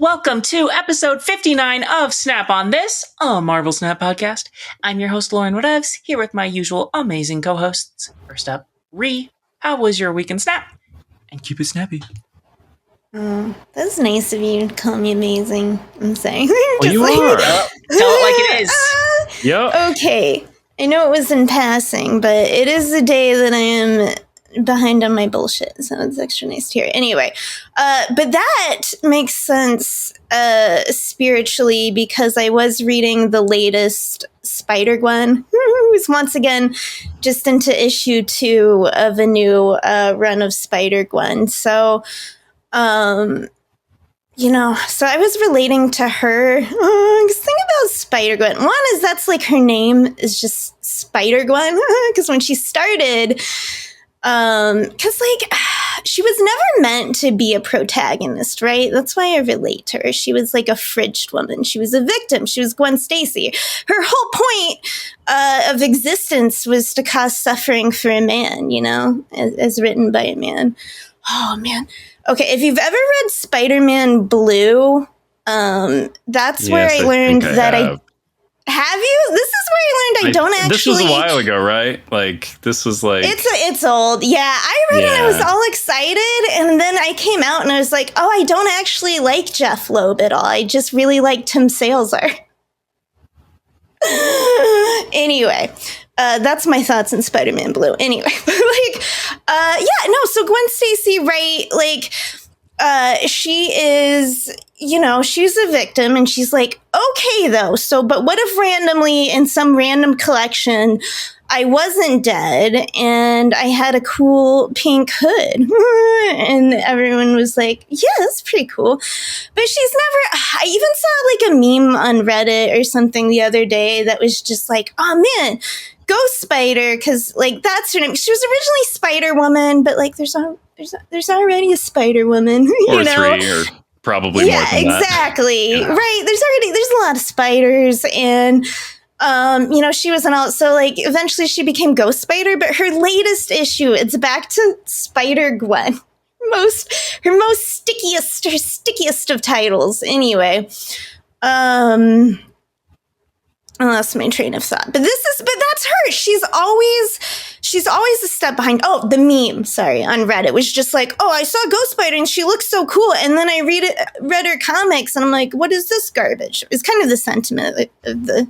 Welcome to episode 59 of Snap on This, a Marvel Snap podcast. I'm your host, LaurenWhatevs, here with my usual amazing co-hosts. First up, Ree, how was your week in Snap? And keep it snappy. Oh, that's nice of you to call me amazing. I'm saying. Well, you are. Tell it like it is. Yep. Okay. I know it was in passing, but it is the day that I am behind on my bullshit, so it's extra nice to hear. Anyway, but that makes sense spiritually because I was reading the latest Spider-Gwen, who's once again just into issue 2 of a new run of Spider-Gwen. So, so I was relating to her. The thing about Spider-Gwen, one is that's like her name is just Spider-Gwen, because when she started, because like she was never meant to be a protagonist, right? That's why I relate to her. She was like a fridged woman. She was a victim. She was Gwen Stacy. Her whole point of existence was to cause suffering for a man, as written by a man. Oh man. Okay, if you've ever read Spider-Man Blue, that's where I learned that I have you? This is where I learned I don't actually. This was a while ago, right? Like this was like it's old. Yeah, I read it. I was all excited, and then I came out and I was like, oh, I don't actually like Jeff Loeb at all. I just really like Tim Sales art. Anyway. That's my thoughts on Spider-Man Blue. Anyway, so Gwen Stacy, right? Like, she is, she's a victim and she's like, okay, though. So, but what if randomly in some random collection, I wasn't dead and I had a cool pink hood? And everyone was like, yeah, that's pretty cool. But I even saw like a meme on Reddit or something the other day that was just like, oh man, Ghost Spider, because like that's her name. She was originally Spider Woman, but like there's already a Spider Woman, or 3 or probably more than exactly. That. Right. There's a lot of spiders, and she was an so like eventually she became Ghost Spider, but her latest issue, it's back to Spider Gwen. Her stickiest of titles. Anyway. I lost my train of thought. But that's her. She's always a step behind. Oh, the meme, on Reddit was just like, oh, I saw Ghost Spider and she looks so cool. And then I read her comics and I'm like, what is this garbage? It was kind of the sentiment of the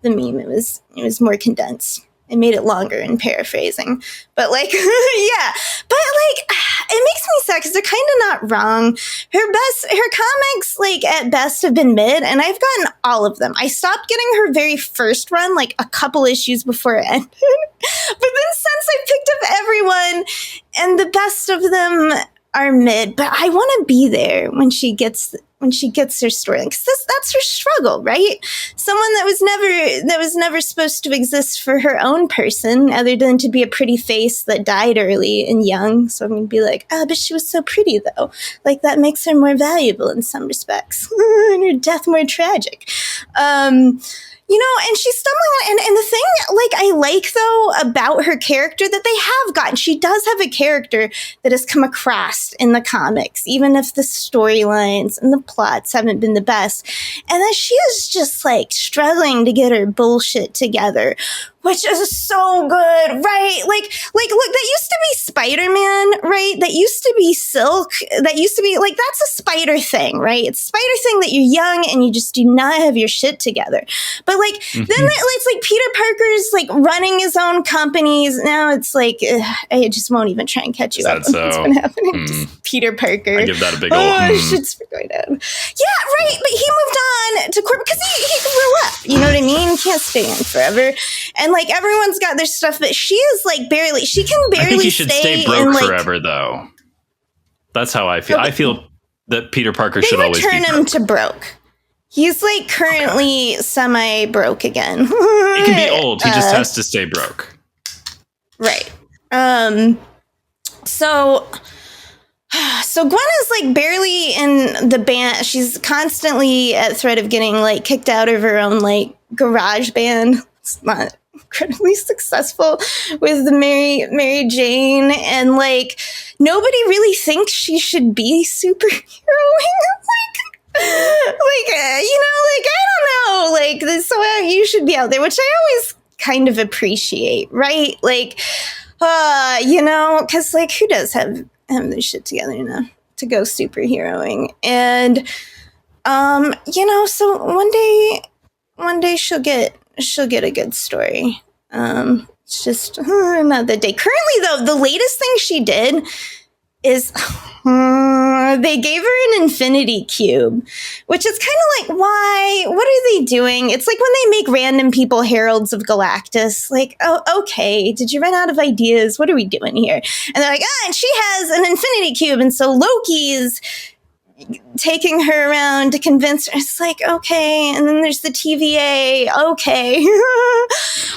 meme. It was more condensed. I made it longer in paraphrasing. But like, yeah. But like, it makes me sad because they're kind of not wrong. Her comics, like, at best have been mid, and I've gotten all of them. I stopped getting her very first run, like, a couple issues before it ended. But then since I picked up everyone, and the best of them are mid, but I want to be there when she gets her story, because that's her struggle, right? Someone that was never supposed to exist for her own person, other than to be a pretty face that died early and young. So I'm gonna be like, but she was so pretty though. Like that makes her more valuable in some respects, and her death more tragic. And she's stumbling on, and the thing, like, I like, though, about her character that they have gotten, she does have a character that has come across in the comics, even if the storylines and the plots haven't been the best, and that she is just, like, struggling to get her bullshit together, which is so good, right? Like, look, that used to be Spider-Man, right? That used to be Silk. That used to be, like, that's a Spider thing, right? It's a Spider thing that you're young and you just do not have your shit together. But, like, then it's like Peter Parker's, like, running his own companies. Now it's like, I just won't even try and catch you up on what's been happening. Just Peter Parker. I give that a big old shit's going down. Yeah, right, but he moved on to corporate because he grew up. You know what I mean? He can't stay in forever. And, like, everyone's got their stuff, but she is, like, barely I think he should stay broke forever, though. That's how I feel. I feel that Peter Parker should always be broke. They return him to broke. He's, like, currently semi-broke again. He can be old. He just has to stay broke. Right. So Gwen is, like, barely in the band. She's constantly at threat of getting, like, kicked out of her own, like, garage band. It's not incredibly successful with the Mary Jane, and, like, nobody really thinks she should be superheroing. Like, like this, so you should be out there, which I always kind of appreciate, right? Like, you know, because like who does have this shit together, you know, to go superheroing? And you know, so one day she'll get a good story. It's just another day. Currently, though, the latest thing she did is they gave her an infinity cube, which is kind of like, why? What are they doing? It's like when they make random people heralds of Galactus. Like, oh, okay, did you run out of ideas? What are we doing here? And they're like, and she has an infinity cube, and so Loki's taking her around to convince her. It's like, okay. And then there's the TVA. Okay.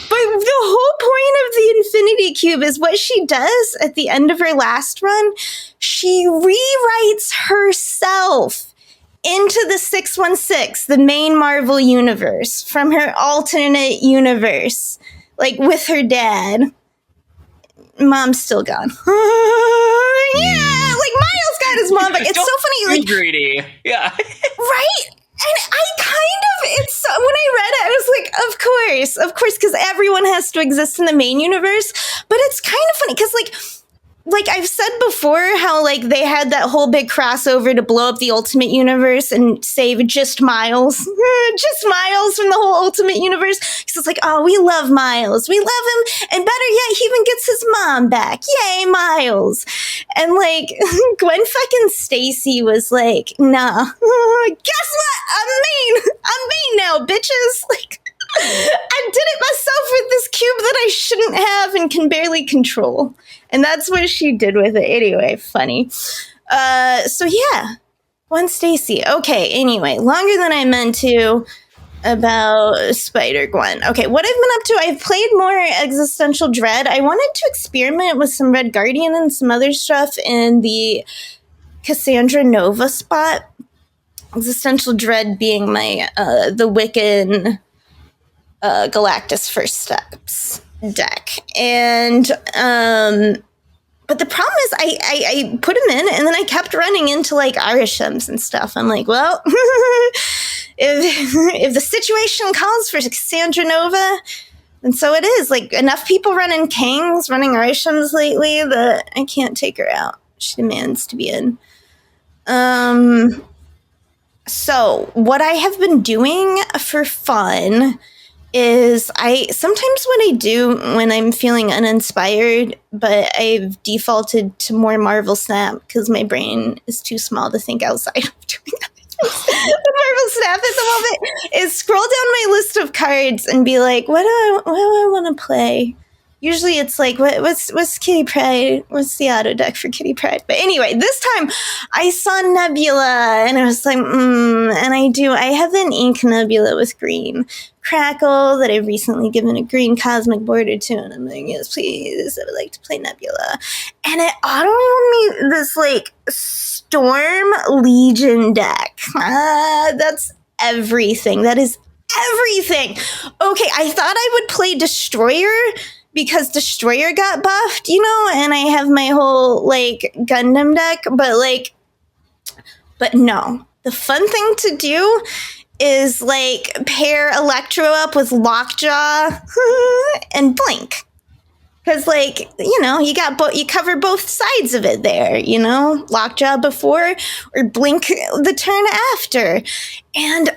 But the whole point of the Infinity Cube is what she does at the end of her last run. She rewrites herself into the 616, the main Marvel universe, from her alternate universe, like with her dad. Mom's still gone. Yeah, like Miles got his mom back. It's so funny. Like, greedy. Yeah. Right? And I kind of, it's when I read it, I was like, of course, because everyone has to exist in the main universe. But it's kind of funny because, like I've said before, how like they had that whole big crossover to blow up the Ultimate Universe and save just Miles from the whole Ultimate Universe. Because it's like, oh, we love Miles, we love him, and better yet, he even gets his mom back. Yay, Miles! And like Gwen fucking Stacy was like, nah, guess what? I'm mean now, bitches. Like. I did it myself with this cube that I shouldn't have and can barely control. And that's what she did with it. Anyway, funny. So yeah, Gwen Stacy. Okay, anyway, longer than I meant to about Spider-Gwen. Okay, what I've been up to, I've played more Existential Dread. I wanted to experiment with some Red Guardian and some other stuff in the Cassandra Nova spot. Existential Dread being my, the Wiccan... Galactus First Steps deck. And but the problem is I put him in and then I kept running into like Arishems and stuff. I'm like, well, if the situation calls for Cassandra Nova, and so it is. Like enough people running Kings, running Arishems lately that I can't take her out. She demands to be in. So what I have been doing for fun is sometimes when I'm feeling uninspired, but I've defaulted to more Marvel Snap because my brain is too small to think outside of doing that. The Marvel Snap at the moment is scroll down my list of cards and be like, what do I want to play? Usually it's like, what's Kitty Pryde? What's the auto deck for Kitty Pryde? But anyway, this time I saw Nebula and I was like, and I have an ink Nebula with green Crackle that I've recently given a green cosmic border to. And I'm like, yes, please, I would like to play Nebula. And it auto-rolled me this like Storm Legion deck. That's everything. That is everything. Okay, I thought I would play Destroyer because Destroyer got buffed, you know, and I have my whole, like, Gundam deck, but no. The fun thing to do is, like, pair Electro up with Lockjaw and Blink. Because, like, you know, you cover both sides of it there, you know? Lockjaw before or Blink the turn after. And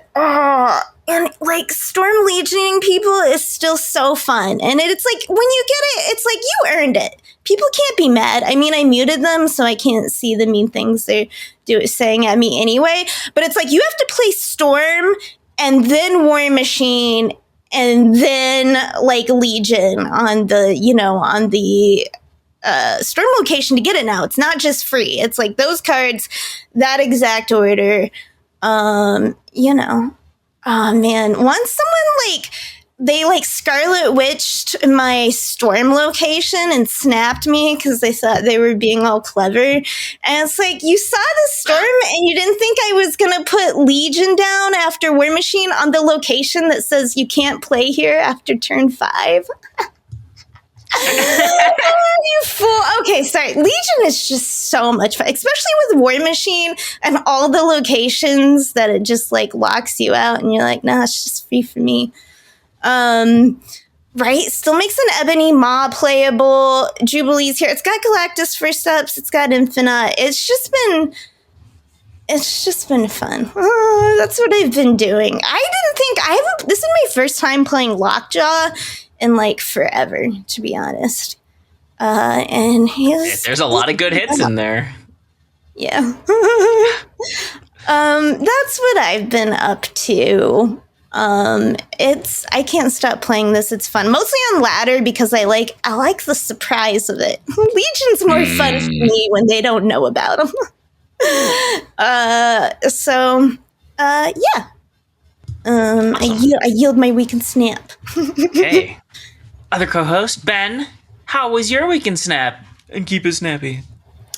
like Storm Legioning people is still so fun. And it's like when you get it, it's like you earned it. People can't be mad. I mean, I muted them so I can't see the mean things they're saying at me anyway. But it's like you have to play Storm and then War Machine and then like Legion on the, you know, on the Storm location to get it now. It's not just free. It's like those cards, that exact order, you know. Oh man, once someone they Scarlet Witched my Storm location and snapped me because they thought they were being all clever. And it's like, you saw the Storm and you didn't think I was going to put Legion down after War Machine on the location that says you can't play here after turn 5? You fool. Okay, sorry. Legion is just so much fun, especially with War Machine and all the locations that it just like locks you out and you're like, nah, it's just free for me. Right? Still makes an Ebony Maw playable. Jubilee's here. It's got Galactus First Ups. It's got Infinite. It's just been fun. That's what I've been doing. This is my first time playing Lockjaw in like forever, to be honest. And there's a lot of good hits in there. Yeah. That's what I've been up to. I can't stop playing this. It's fun. Mostly on ladder because I like the surprise of it. Legion's more fun for me when they don't know about them. Yeah. Awesome. I yield my weekend snap. Okay. Other co-host, Ben, how was your weekend snap? And keep it snappy.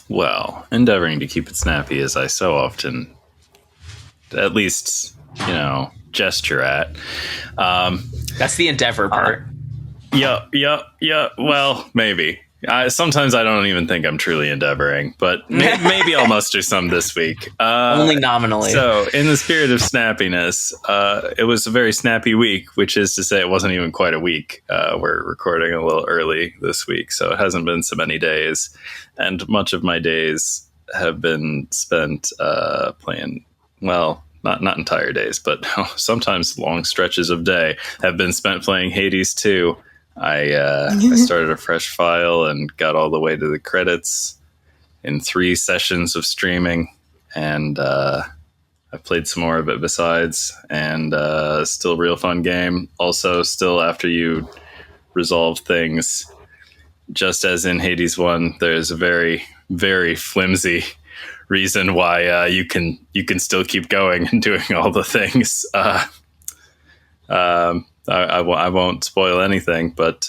Well, endeavoring to keep it snappy as I so often, at least, gesture at. That's the endeavor part. Yeah. Well, maybe. Sometimes I don't even think I'm truly endeavoring, but maybe I'll muster some this week. Only nominally. So, in the spirit of snappiness, it was a very snappy week, which is to say it wasn't even quite a week. We're recording a little early this week, so it hasn't been so many days. And much of my days have been spent playing, well, not entire days, but sometimes long stretches of day have been spent playing Hades 2. I started a fresh file and got all the way to the credits in 3 sessions of streaming, and I played some more of it besides, and still a real fun game. Also, still after you resolve things, just as in Hades 1, there's a very, very flimsy reason why you can still keep going and doing all the things. I won't spoil anything, but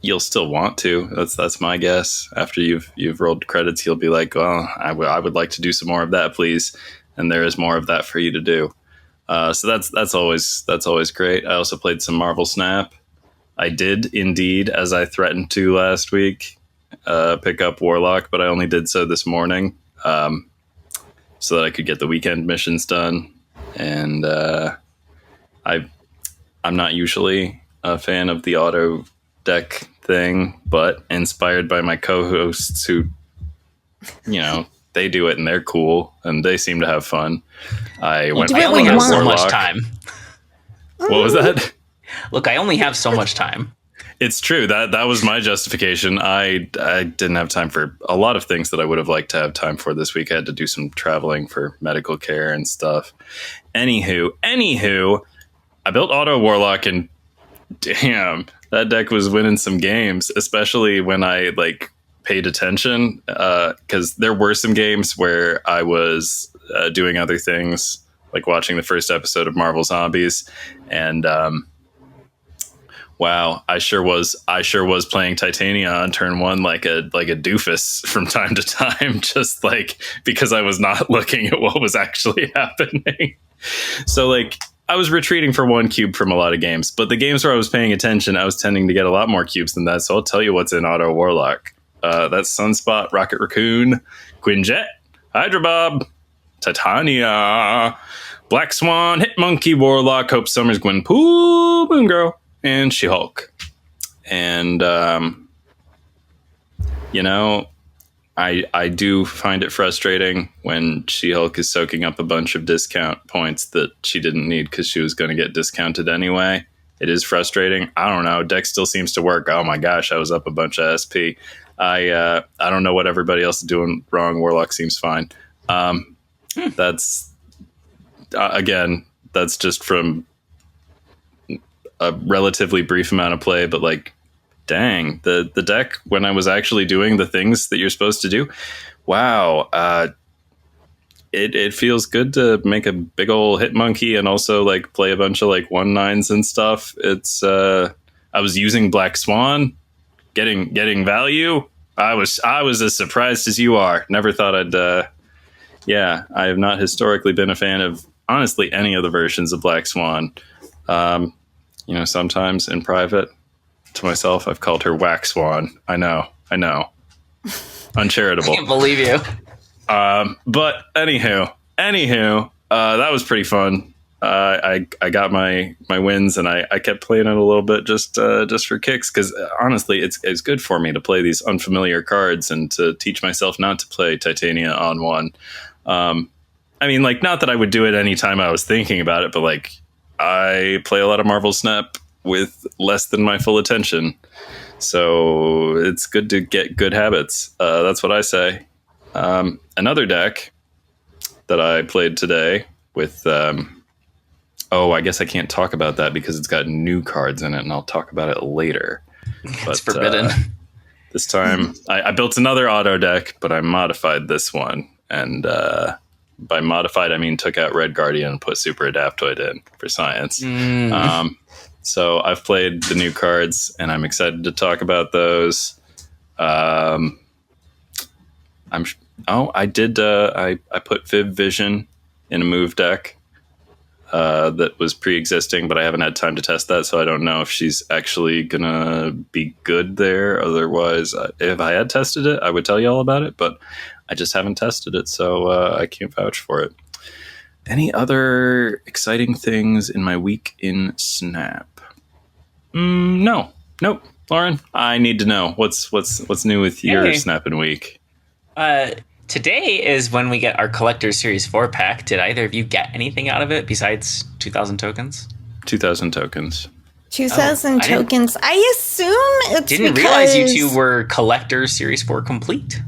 you'll still want to. That's my guess. After you've rolled credits, you'll be like, "Oh, I would like to do some more of that, please." And there is more of that for you to do. So that's always great. I also played some Marvel Snap. I did indeed, as I threatened to last week, pick up Warlock, but I only did so this morning, so that I could get the weekend missions done. And I'm not usually a fan of the auto deck thing, but inspired by my co-hosts who, they do it and they're cool and they seem to have fun. I only have so much time. What was that? Look, I only have so much time. It's true. That was my justification. I didn't have time for a lot of things that I would have liked to have time for this week. I had to do some traveling for medical care and stuff. Anywho, I built Auto Warlock, and damn, that deck was winning some games, especially when I paid attention, because there were some games where I was doing other things, like watching the first episode of Marvel Zombies, and wow, I sure was playing Titania on turn 1 like a doofus from time to time, just because I was not looking at what was actually happening. So I was retreating for 1 cube from a lot of games, but the games where I was paying attention, I was tending to get a lot more cubes than that. So I'll tell you what's in Auto Warlock. That's Sunspot, Rocket Raccoon, Quinjet, Hydra Bob, Titania, Black Swan, Hit Monkey, Warlock, Hope Summers, Gwenpool, Moon Girl, and She-Hulk. And, I do find it frustrating when She-Hulk is soaking up a bunch of discount points that she didn't need because she was going to get discounted anyway. It is frustrating. I don't know. Deck still seems to work. Oh my gosh, I was up a bunch of SP. I don't know what everybody else is doing wrong. Warlock seems fine. That's again, that's just from a relatively brief amount of play, but dang, the deck, when I was actually doing the things that you're supposed to do, wow, it feels good to make a big old hit monkey and also play a bunch of 1/9s and stuff. It's I was using Black Swan, getting value. I was as surprised as you are. Never thought I'd I have not historically been a fan of honestly any of the versions of Black Swan. Sometimes in private to myself. I've called her Wax Swan. I know. Uncharitable. I can't believe you. But anywho, that was pretty fun. I got my wins, and I kept playing it a little bit just for kicks, because honestly, it's good for me to play these unfamiliar cards and to teach myself not to play Titania on one. I mean, like, not that I would do it anytime I was thinking about it, but like, I play a lot of Marvel Snap with less than my full attention, so it's good to get good habits. That's what I say. Another deck that I played today with. I guess I can't talk about that because it's got new cards in it, and I'll talk about it later. It's forbidden. This time, I built another auto deck, but I modified this one, and by modified, I mean took out Red Guardian and put Super-Adaptoid in for science. So I've played the new cards, and I'm excited to talk about those. I put Viv Vision in a move deck that was pre-existing, but I haven't had time to test that, so I don't know if she's actually gonna be good there. Otherwise, if I had tested it, I would tell you all about it, but I just haven't tested it, so I can't vouch for it. Any other exciting things in my week in Snap? Nope. Lauren, I need to know what's new with your Snapping week. Today is when we get our Collector's Series 4 pack. Did either of you get anything out of it besides 2,000 tokens? 2,000 tokens. 2,000 tokens. I assume it's didn't realize you two were Collector's Series 4 complete.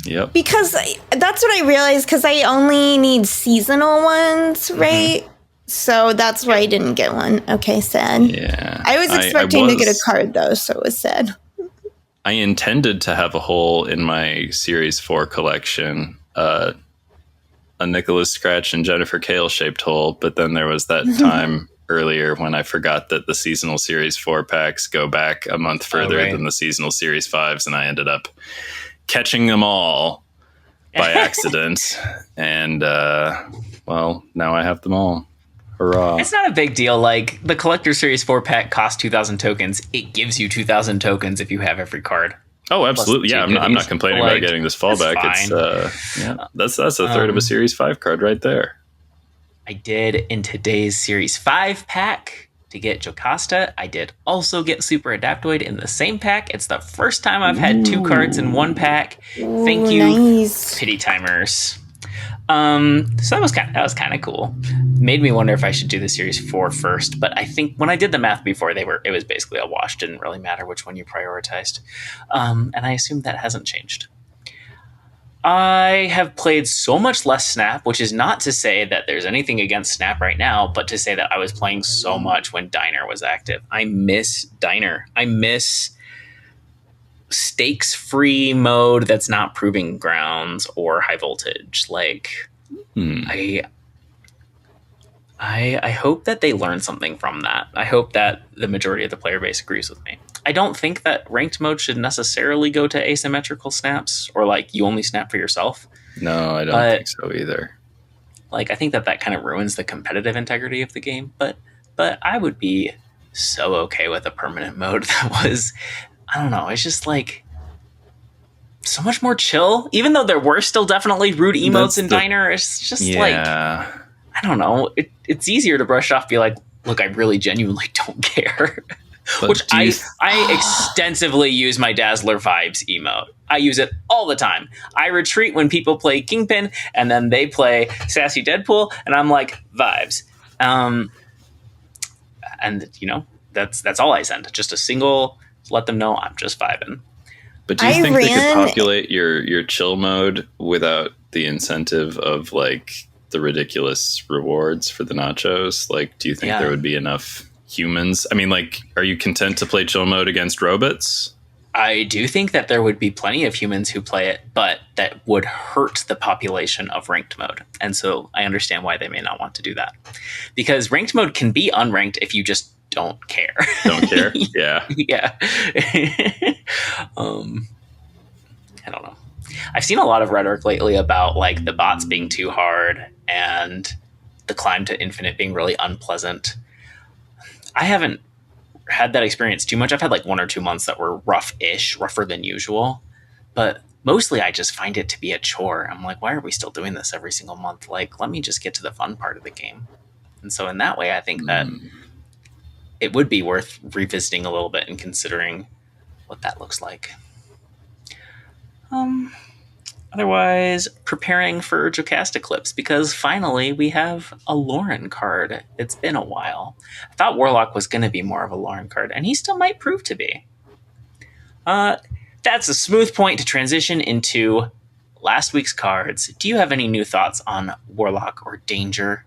Yep. Because that's what I realized, because I only need seasonal ones, right? Mm-hmm. So that's why I didn't get one. Okay, sad. Yeah. I was expecting to get a card, though, so it was sad. I intended to have a hole in my Series 4 collection, a Nicholas Scratch and Jennifer Kale shaped hole, but then there was that time earlier when I forgot that the seasonal Series 4 packs go back a month further than the seasonal Series 5s, and I ended up catching them all by accident. And, now I have them all. Hurrah. It's not a big deal. Like, the Collector Series 4 pack costs 2,000 tokens. It gives you 2,000 tokens if you have every card. Oh, absolutely. Yeah, I'm not complaining about getting this fallback. It's that's a third of a Series 5 card right there. I did in today's Series 5 pack to get Jocasta. I did also get Super-Adaptoid in the same pack. It's the first time I've had two cards in one pack. Thank you, nice. Pity Timers. So that was kind of cool. Made me wonder if I should do the Series 4 first, but I think when I did the math before, it was basically a wash. Didn't really matter which one you prioritized. And I assume that hasn't changed. I have played so much less Snap, which is not to say that there's anything against Snap right now, but to say that I was playing so much when Diner was active. I miss Diner. I miss stakes-free mode that's not Proving Grounds or High Voltage. Like, I hope that they learn something from that. I hope that the majority of the player base agrees with me. I don't think that ranked mode should necessarily go to asymmetrical snaps, or like you only snap for yourself. No, I don't think so either. Like, I think that kind of ruins the competitive integrity of the game, but I would be so okay with a permanent mode that was, I don't know, it's just like so much more chill. Even though there were still definitely rude emotes in Diner, it's just like, I don't know, it's easier to brush off, be like, look, I really genuinely don't care. But which I extensively use my Dazzler Vibes emote. I use it all the time. I retreat when people play Kingpin, and then they play Sassy Deadpool, and I'm like, vibes. And, that's all I send. Just a single, let them know I'm just vibing. But do you think they could populate your chill mode without the incentive of, like, the ridiculous rewards for the nachos? Like, do you think there would be enough humans? I mean, like, are you content to play chill mode against robots? I do think that there would be plenty of humans who play it, but that would hurt the population of ranked mode. And so I understand why they may not want to do that. Because ranked mode can be unranked if you just don't care. Don't care? Yeah. Yeah. I don't know. I've seen a lot of rhetoric lately about, like, the bots being too hard and the climb to infinite being really unpleasant. I haven't had that experience too much. I've had like 1 or 2 months that were rougher than usual, but mostly I just find it to be a chore. I'm like, why are we still doing this every single month? Like, let me just get to the fun part of the game. And so in that way, I think that it would be worth revisiting a little bit and considering what that looks like. Otherwise, preparing for Jocasta clips, because finally we have a Lauren card. It's been a while. I thought Warlock was going to be more of a Lauren card, and he still might prove to be. That's a smooth point to transition into last week's cards. Do you have any new thoughts on Warlock or Danger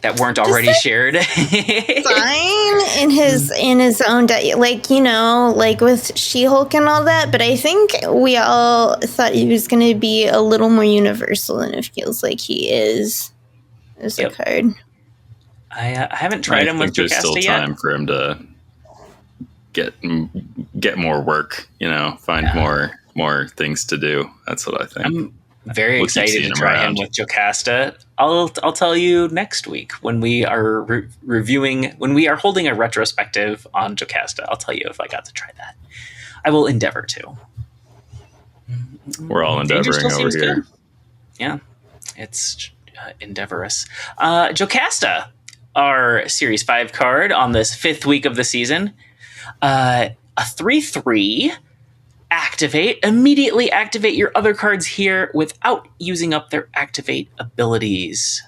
that weren't already shared? Fine in his own like, you know, like with She-Hulk and all that, but I think we all thought he was going to be a little more universal than it feels like he is as a card. I haven't tried him with Jocasta yet. There's still time for him to get more work, you know, find more things to do. That's what I think. I'm very excited to try him with Jocasta. I'll tell you next week when we are when we are holding a retrospective on Jocasta. I'll tell you if I got to try that. I will endeavor to. We're all endeavoring over here. Good. Yeah, it's endeavorous. Jocasta, our Series 5 card on this 5th week of the season. A 3/3. Immediately activate your other cards here without using up their activate abilities.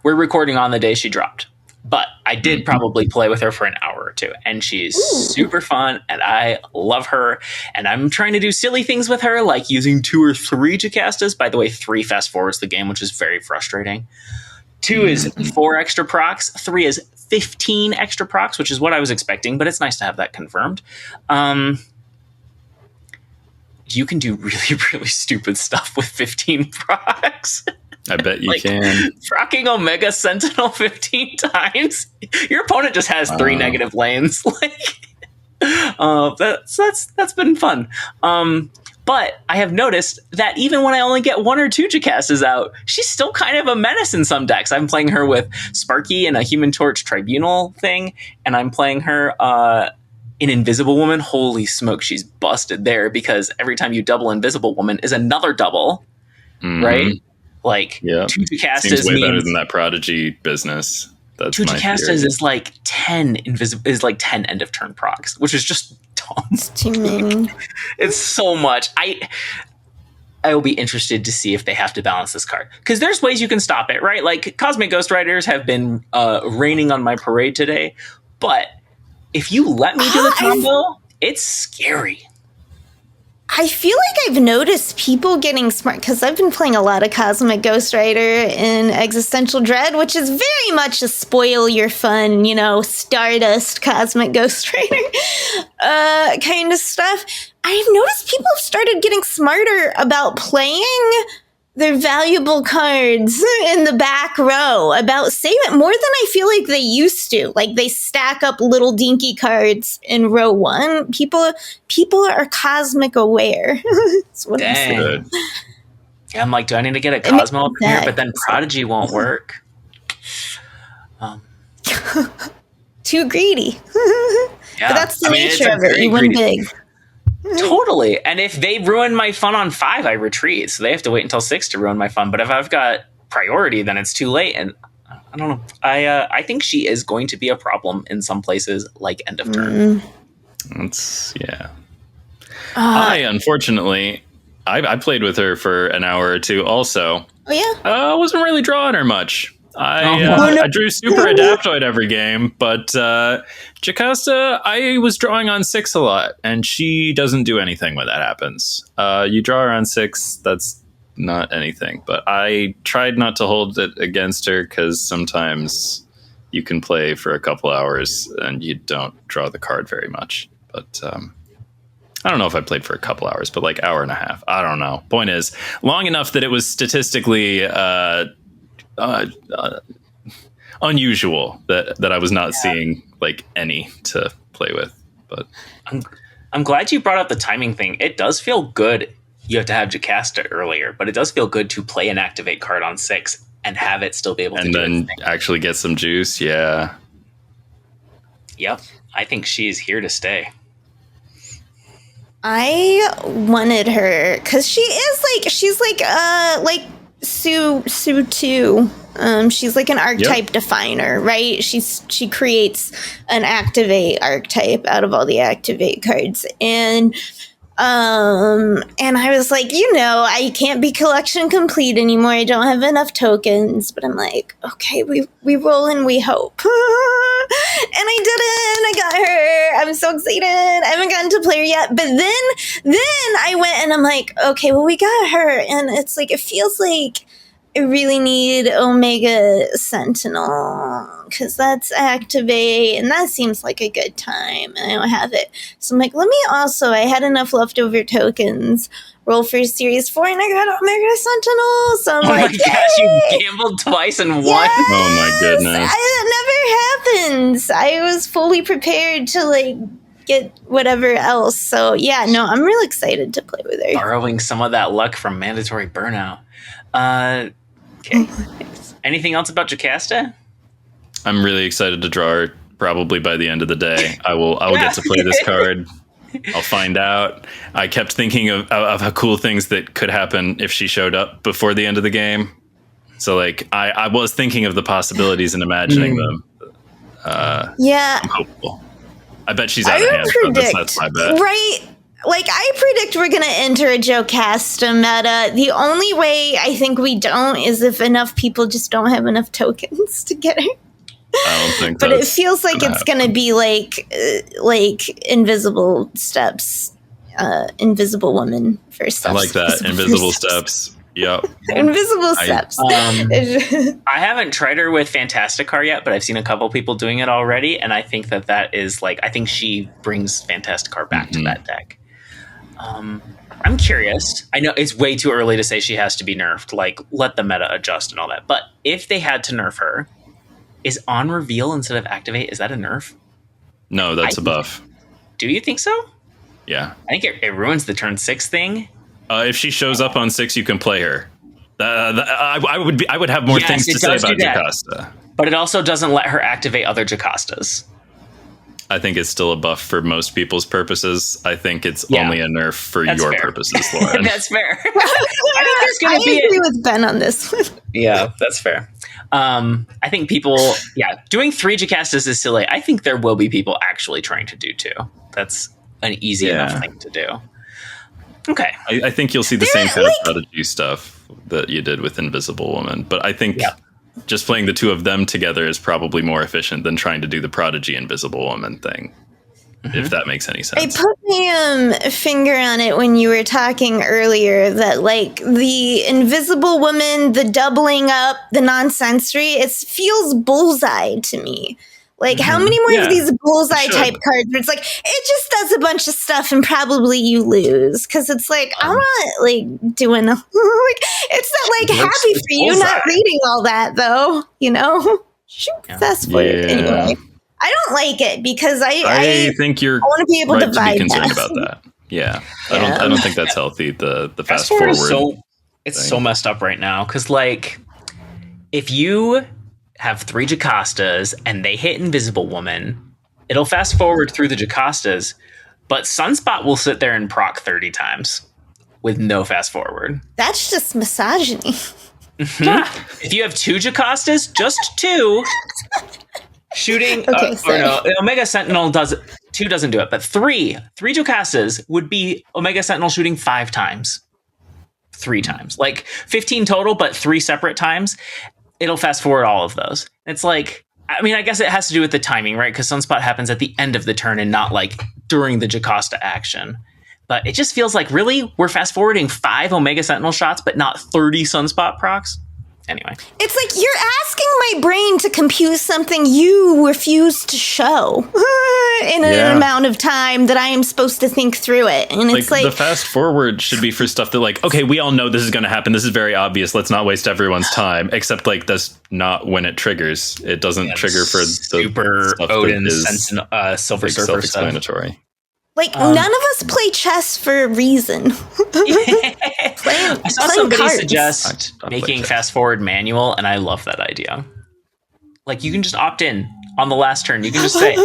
We're recording on the day she dropped, but I did probably play with her for an hour or two, and she's super fun, and I love her, and I'm trying to do silly things with her, like using 2 or 3 Jocastas. By the way, 3 fast forwards the game, which is very frustrating. 2 is 4 extra procs. 3 is 15 extra procs, which is what I was expecting, but it's nice to have that confirmed. You can do really, really stupid stuff with 15 procs. I bet you can. Procking Omega Sentinel 15 times. Your opponent just has 3 negative lanes. That's been fun. But I have noticed that even when I only get 1 or 2 Jocastas out, she's still kind of a menace in some decks. I'm playing her with Sparky and a Human Torch Tribunal thing, and I'm playing her in Invisible Woman. Holy smoke, she's busted there, because every time you double Invisible Woman is another double, right? Like, 2 Jocastas seems way better than that Prodigy business. That's 2 Jocastas is like 10 end of turn procs, which is just dumb. It's too many. It's so much. I will be interested to see if they have to balance this card, because there's ways you can stop it, right? Like, Cosmic Ghost Riders have been raining on my parade today, but if you let me do the combo, it's scary. I feel like I've noticed people getting smart, because I've been playing a lot of Cosmic Ghost Rider in Existential Dread, which is very much a spoil your fun, you know, Stardust Cosmic Ghost Rider kind of stuff. I've noticed people have started getting smarter about playing their valuable cards in the back row, about saving more than I feel like they used to. Like, they stack up little dinky cards in row 1. People are cosmic aware. That's what I'm saying. Yeah, I'm like, do I need to get a Cosmo up here? But then Prodigy won't work. Too greedy. Yeah. But that's the nature of it. You win big. Totally. And if they ruin my fun on 5, I retreat. So they have to wait until 6 to ruin my fun. But if I've got priority, then it's too late. And I don't know. I think she is going to be a problem in some places, like end of turn. Unfortunately, I played with her for an hour or 2 also. Oh, yeah? I wasn't really drawing her much. I drew Super-Adaptoid every game, but Jocasta, I was drawing on 6 a lot, and she doesn't do anything when that happens. You draw her on 6, that's not anything. But I tried not to hold it against her, because sometimes you can play for a couple hours and you don't draw the card very much. But I don't know if I played for a couple hours, but like hour and a half. I don't know. Point is, long enough that it was statistically unusual that I was not seeing like any to play with. But I'm glad you brought up the timing thing. It does feel good. You have to have Jocasta earlier, but it does feel good to play an activate card on 6 and have it still be able to and then actually get some juice. Yeah. Yep. I think she is here to stay. I wanted her because she's like Sue too. She's like an archetype definer, right? She creates an activate archetype out of all the activate cards, and I was like, I can't be collection complete anymore. I don't have enough tokens, but I'm like, okay, we roll and we hope. And I did it, and I got her. I'm so excited. I haven't gotten to play her yet, but then I went and I'm like, okay, well, we got her, and it's like, it feels like I really need Omega Sentinel because that's activate, and that seems like a good time, and I don't have it. So I'm like, I had enough leftover tokens, roll for Series 4, and I got Omega Sentinel. So I'm like, my gosh, you gambled twice and won? Yes! Oh my goodness. That never happens. I was fully prepared to get whatever else. So yeah, no, I'm real excited to play with her. Borrowing some of that luck from Mandatory Burnout. Okay. Anything else about Jocasta? I'm really excited to draw her. Probably by the end of the day, I will get to play this card. I'll find out. I kept thinking of how cool things that could happen if she showed up before the end of the game. So I was thinking of the possibilities and imagining them. Yeah, I'm hopeful. I bet she's out of hand. That's my bet. Right. I predict we're going to enter a Jocasta meta. The only way I think we don't is if enough people just don't have enough tokens to get her. I don't think but it feels like it's going to be like Invisible Steps, Invisible Woman for steps. I like that. Invisible Steps. Yep. Invisible Steps. I haven't tried her with Fantastic Car yet, but I've seen a couple people doing it already, and I think that is I think she brings Fantastic Car back to that deck. I'm curious. I know it's way too early to say she has to be nerfed. Let the meta adjust and all that. But if they had to nerf her, is on reveal instead of activate? Is that a nerf? No, that's a buff. Do you think so? Yeah. I think it ruins the turn 6 thing. If she shows up on 6, you can play her. I would have more things to say about Jocasta. But it also doesn't let her activate other Jocastas. I think it's still a buff for most people's purposes. I think it's only a nerf for your purposes, Lauren. That's fair. I think there's going to be. I agree with Ben on this one. Yeah, that's fair. I think people, doing 3 Jocastas is silly. I think there will be people actually trying to do 2. That's an easy enough thing to do. Okay. I think you'll see the same kind of strategy stuff that you did with Invisible Woman. But I think just playing the 2 of them together is probably more efficient than trying to do the Prodigy Invisible Woman thing. If that makes any sense. I put my finger on it when you were talking earlier that the Invisible Woman, the doubling up, the non-sensory, it feels bullseye to me. How many more of these bullseye type cards where it's it just does a bunch of stuff and probably you lose because it's I'm not doing it's not happy for you bullseye. Not reading all that though, fast forward anyway. I don't like it because I think you're I want to be able to be concerned about that. Yeah. I don't think that's healthy. The fast forward. It's so messed up right now because if you have 3 Jocastas and they hit Invisible Woman, it'll fast forward through the Jocastas, but Sunspot will sit there and proc 30 times with no fast forward. That's just misogyny. If you have 2 Jocastas, just 2 shooting, Omega Sentinel doesn't do it, but 3 Jocastas would be Omega Sentinel shooting 5 times. 3 times. 15 total, but 3 separate times. It'll fast forward all of those. It's I guess it has to do with the timing, right? Because Sunspot happens at the end of the turn and not during the Jocasta action. But it just feels really we're fast forwarding 5 Omega Sentinel shots, but not 30 Sunspot procs. Anyway, it's you're asking my brain to compute something you refuse to show in an amount of time that I am supposed to think through it. And it's the fast forward should be for stuff that okay, we all know this is going to happen. This is very obvious. Let's not waste everyone's time. Except that's not when it triggers. It doesn't trigger for the Super Odin Silver Surfer self-explanatory. Stuff. None of us play chess for a reason. I saw somebody suggest making fast forward manual, and I love that idea. You can just opt in on the last turn. You can just say,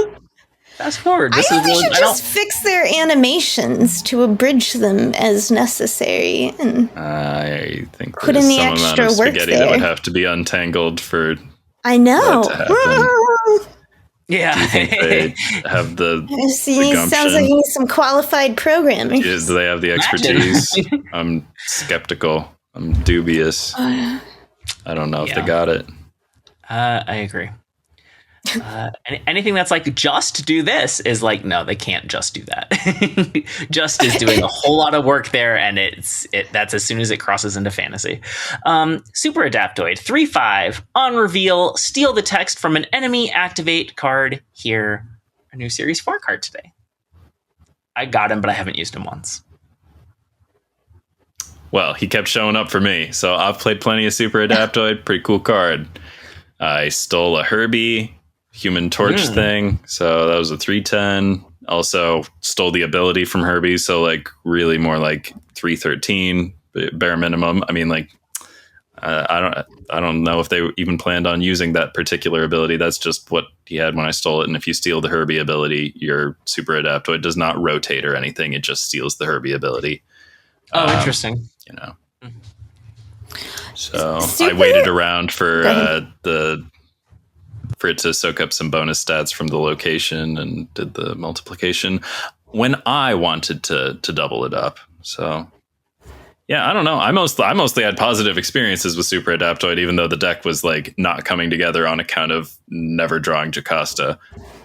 fast forward. I think they should just fix their animations to abridge them as necessary, and I think put in the some extra amount of work spaghetti there. that would have to be untangled for I know. that to happen. Yeah. Do you think they have the See, gumption? sounds like you need some qualified programming. Do they have the expertise? I'm skeptical. I'm dubious. I don't know if they got it. I agree. Anything that's like just do this is like, no, they can't just do that. Just is doing a whole lot of work there, and that's as soon as it crosses into fantasy. Super-Adaptoid 3/5 on reveal, steal the text from an enemy, activate card here. A new series 4 card today. I got him, but I haven't used him once. Well, he kept showing up for me, so I've played plenty of Super-Adaptoid. Pretty cool card. I stole a Herbie Human Torch thing, so that was a 3/10. Also stole the ability from Herbie, so like really more like 3/13 bare minimum. I mean, like I don't know if they even planned on using that particular ability. That's just what he had when I stole it. And if you steal the Herbie ability, your Super-Adaptoid does not rotate or anything. It just steals the Herbie ability. Oh, interesting. You know. So I waited around for it to soak up some bonus stats from the location and did the multiplication when I wanted to double it up. So yeah, I don't know. I mostly had positive experiences with Super-Adaptoid, even though the deck was like not coming together on account of never drawing Jocasta.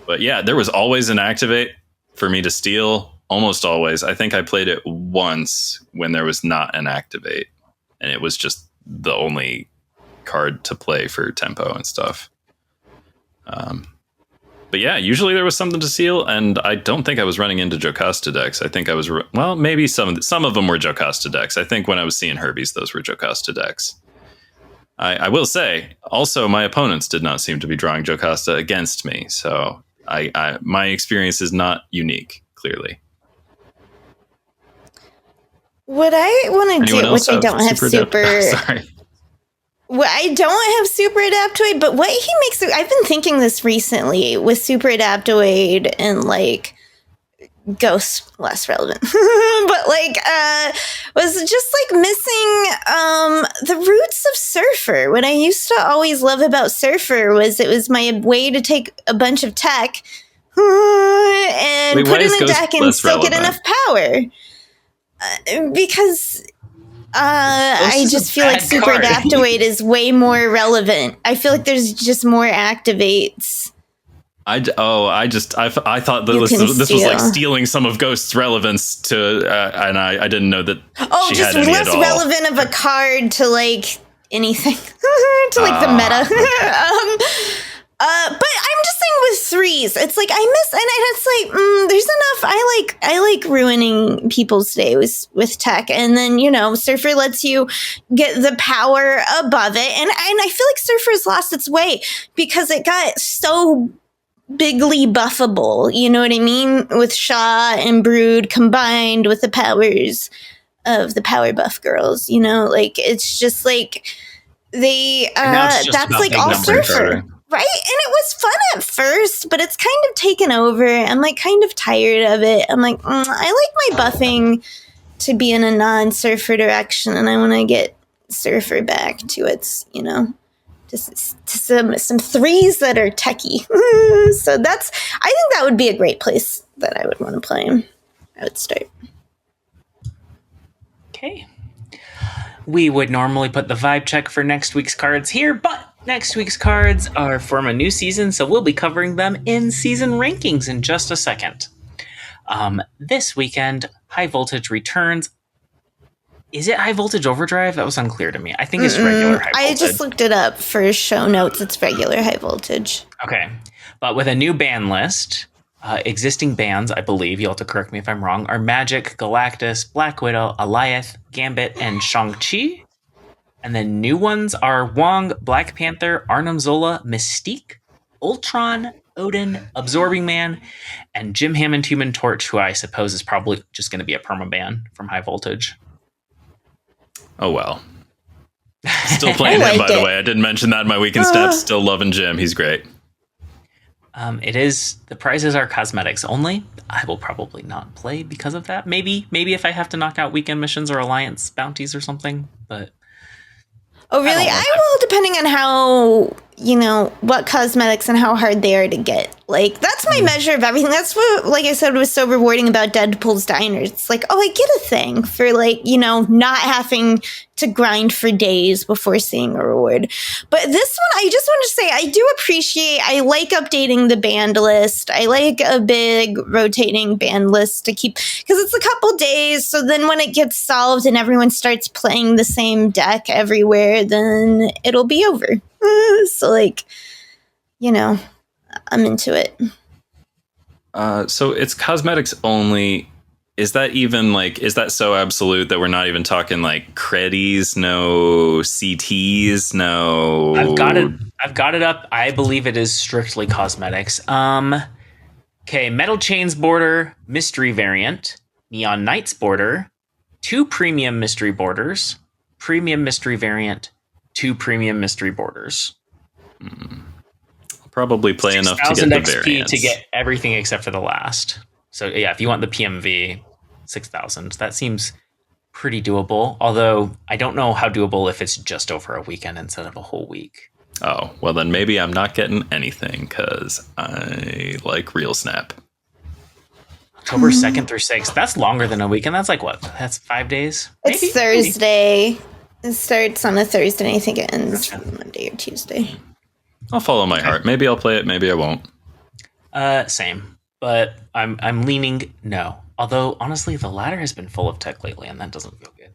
But yeah, there was always an activate for me to steal. Almost always. I think I played it once when there was not an activate, and it was just the only card to play for tempo and stuff. But yeah, usually there was something to steal, and I don't think I was running into Jocasta decks. I think I was maybe some of them were Jocasta decks. I think when I was seeing Herbies, those were Jocasta decks. I will say, also, my opponents did not seem to be drawing Jocasta against me, so my experience is not unique, clearly. What I want to do, which I don't have Sorry. Well, I don't have Super-Adaptoid, but what he makes, I've been thinking this recently with Super-Adaptoid and like Ghost, less relevant, but like was just like missing the roots of Surfer. What I used to always love about Surfer was it was my way to take a bunch of tech and put it in a deck and still get enough power. Because I just feel like Super-Adaptoid is way more relevant. I feel like there's just more activates. I thought this was like stealing some of Ghost's relevance to, and I didn't know that. Oh, she just had any less at all. relevant of a card to like anything to like the meta. But I'm just saying with threes, it's like I miss, and it's like there's enough. I like ruining people's day with tech, and then Surfer lets you get the power above it, and I feel like Surfer's lost its way because it got so bigly buffable. You know what I mean? With Shaw and Brood combined with the powers of the power buff girls. Like it's just like they. That's like all Surfer. Right? And it was fun at first, but it's kind of taken over. I'm like kind of tired of it. I'm like, I like my buffing to be in a non-Surfer direction, and I want to get Surfer back to its, to some threes that are techie. So I think that would be a great place that I would want to play him. I would start. Okay. We would normally put the vibe check for next week's cards here, but next week's cards are from a new season, so we'll be covering them in season rankings in just a second. This weekend, High Voltage returns. Is it High Voltage Overdrive? That was unclear to me. I think it's regular High Voltage. I just looked it up for show notes. It's regular High Voltage. Okay. But with a new ban list, existing bans, I believe, you'll have to correct me if I'm wrong, are Magic, Galactus, Black Widow, Alioth, Gambit, and Shang-Chi. And then new ones are Wong, Black Panther, Arnim Zola, Mystique, Ultron, Odin, Absorbing Man, and Jim Hammond Human Torch, who I suppose is probably just going to be a permaban from High Voltage. Oh, well. Still playing him, by the way. I didn't mention that in my weekend stats. Still loving Jim. He's great. It is, the prizes are cosmetics only. I will probably not play because of that. Maybe if I have to knock out weekend missions or alliance bounties or something, but. Oh, really? I will, depending on how, what cosmetics and how hard they are to get. Like, that's my measure of everything. That's what, like I said, was so rewarding about Deadpool's Diner. It's like, oh, I get a thing for, like, not having to grind for days before seeing a reward. But this one, I just want to say, I do appreciate, I like updating the band list. I like a big rotating band list to keep, because it's a couple days. So then when it gets solved and everyone starts playing the same deck everywhere, then it'll be over. So, like, I'm into it. So it's cosmetics only. Is that even is that so absolute that we're not even talking like creddies, no CTs, no? I've got it up. I believe it is strictly cosmetics. Okay, Metal Chains border, mystery variant, Neon Knights border, 2 premium mystery borders, premium mystery variant, 2 premium mystery borders. Probably play enough to get the XP variants. to get everything except for the last. So yeah, if you want the PMV, 6,000. That seems pretty doable. Although I don't know how doable if it's just over a weekend instead of a whole week. Oh, well then maybe I'm not getting anything because I like real Snap. October 2nd through 6th. That's longer than a weekend. That's like what? That's 5 days? It's maybe? Thursday. It starts on a Thursday and I think it ends on Monday or Tuesday. I'll follow my heart. Maybe I'll play it. Maybe I won't. Same. But I'm leaning no. Although, honestly, the ladder has been full of tech lately, and that doesn't feel good.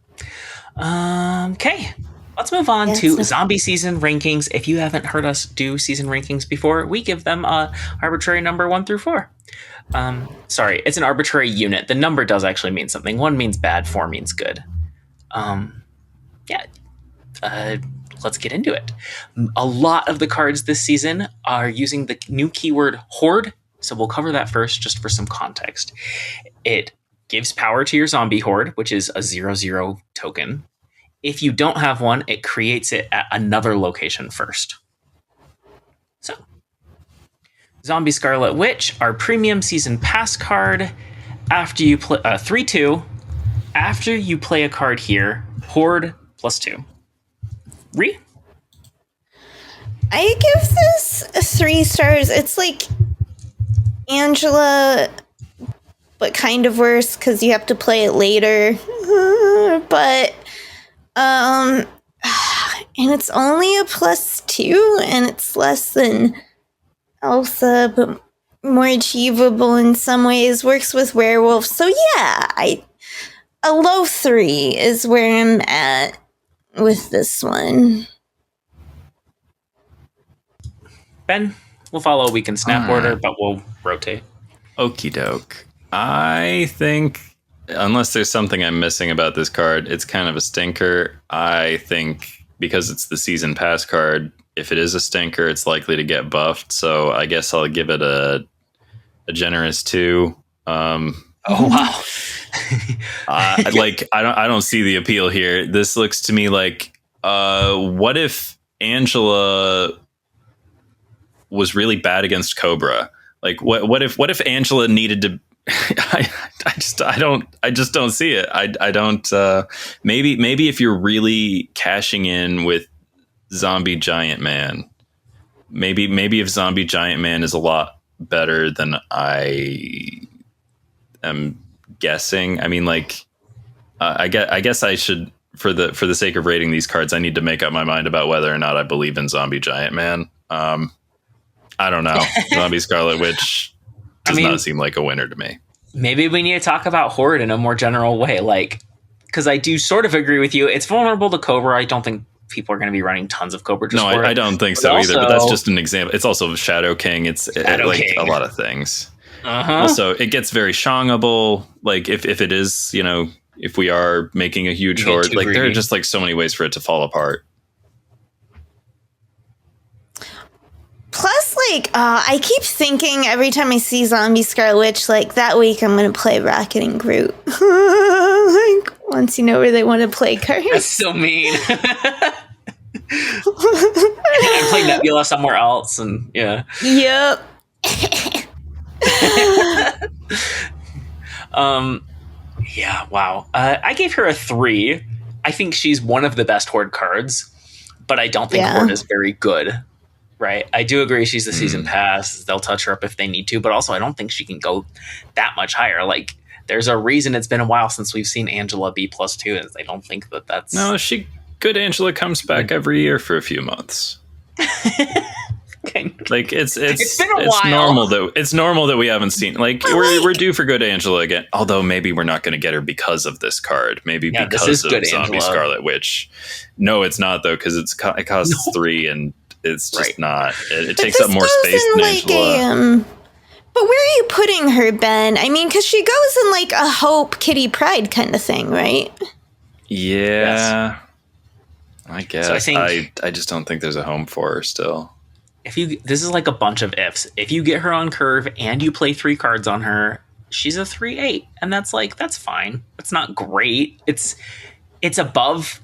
Okay. Let's move on to zombie season rankings. If you haven't heard us do season rankings before, we give them a arbitrary number 1 through 4. Sorry, it's an arbitrary unit. The number does actually mean something. 1 means bad, 4 means good. Let's get into it. A lot of the cards this season are using the new keyword Horde, so we'll cover that first just for some context. It gives power to your zombie horde, which is a 0/0 token. If you don't have one, it creates it at another location first. So, Zombie Scarlet Witch, our premium season pass card. After you play 3/2, after you play a card here, horde +2. Ree? I give this 3 stars. It's like Angela, but kind of worse because you have to play it later. But and it's only a +2, and it's less than Elsa, but more achievable in some ways. Works with werewolves. So yeah, a low 3 is where I'm at with this one. Ben, we'll follow a weekend snap order, but we'll rotate. Okie doke. I think, unless there's something I'm missing about this card, it's kind of a stinker. I think because it's the season pass card, if it is a stinker, it's likely to get buffed. So I guess I'll give it a generous 2. Oh wow! I don't see the appeal here. This looks to me like, what if Angela was really bad against Cobra? Like, what if Angela needed to? I just don't see it. I don't. Maybe if you're really cashing in with Zombie Giant Man, maybe if Zombie Giant Man is a lot better than I am guessing. I mean, I guess I should, for the sake of rating these cards, I need to make up my mind about whether or not I believe in Zombie Giant Man. I don't know. Zombie Scarlet Witch does not seem like a winner to me. Maybe we need to talk about Horde in a more general way, because I do sort of agree with you. It's vulnerable to Cobra. I don't think people are going to be running tons of Cobra. No, I don't think so either. But that's just an example. It's also Shadow King. It's King. A lot of things. Also, it gets very shongable. Like if it is, if we are making a huge horde, there are just so many ways for it to fall apart. Plus, I keep thinking every time I see Zombie Scarlet Witch, that week I'm going to play Rocketing Groot. Once you know where they want to play cards. That's so mean. I play Nebula somewhere else, and yeah. Yep. Yeah, wow. I gave her a 3. I think she's one of the best Horde cards, but I don't think Horde is very good. Right. I do agree she's the season pass. They'll touch her up if they need to, but also I don't think she can go that much higher. Like, there's a reason it's been a while since we've seen Angela be +2, and I don't think that's... No, good Angela comes back every year for a few months. Okay. Like, it's been a while. It's normal that we haven't seen, like, we're due for good Angela again. Although maybe we're not going to get her because of this card. Maybe because of Zombie Angela. Scarlet Witch. No, it's not though, because it costs 3 and it's just not. It takes up more space than Angela. But where are you putting her, Ben? I mean, because she goes in like a Hope, Kitty Pryde kind of thing, right? Yeah. Yes. I guess. So I just don't think there's a home for her still. This is like a bunch of ifs. If you get her on curve and you play 3 cards on her, she's a 3/8, and that's fine. It's not great. It's above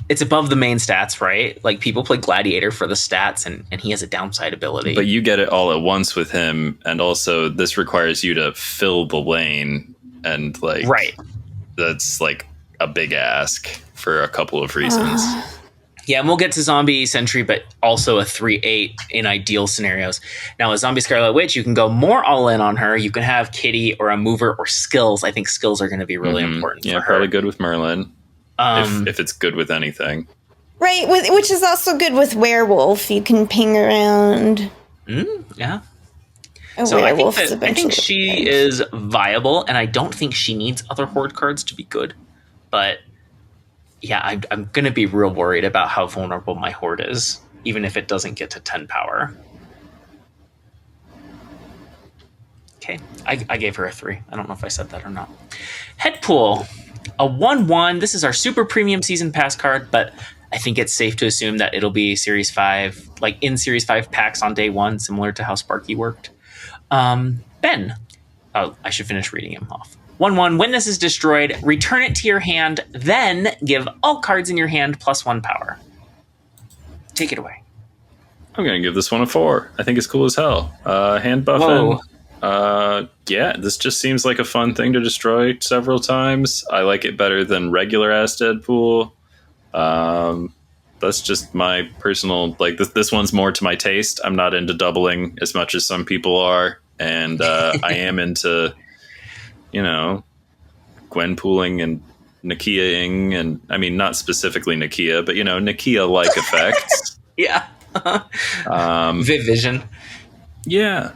the main stats, right? Like, people play Gladiator for the stats, and he has a downside ability. But you get it all at once with him, and also this requires you to fill the lane, and like, right. That's like a big ask for a couple of reasons. Yeah, and we'll get to Zombie Sentry, but also a 3/8 in ideal scenarios. Now, with Zombie Scarlet Witch, you can go more all in on her. You can have Kitty or a mover or skills. I think skills are going to be really important for her. Yeah, probably good with Merlin. If it's good with anything. Right, which is also good with Werewolf. You can ping around. Yeah. So I think she is viable, and I don't think she needs other Horde cards to be good. But yeah, I'm going to be real worried about how vulnerable my Horde is, even if it doesn't get to 10 power. Okay, I gave her a 3. I don't know if I said that or not. Headpool. A 1/1. This is our super premium season pass card, but I think it's safe to assume that it'll be Series 5, like in Series 5 packs on day 1, similar to how Sparky worked. Ben. Oh, I should finish reading him off. 1/1. When this is destroyed, return it to your hand, then give all cards in your hand +1 power. Take it away. I'm going to give this one a 4. I think it's cool as hell. Hand buffing. Yeah, this just seems like a fun thing to destroy several times. I like it better than regular ass Deadpool. That's just my personal, like, this one's more to my taste. I'm not into doubling as much as some people are, and I am into, Gwen pooling and Nakia-ing, and I mean, not specifically Nakia, but Nakia-like effects. Yeah. Vision. Yeah.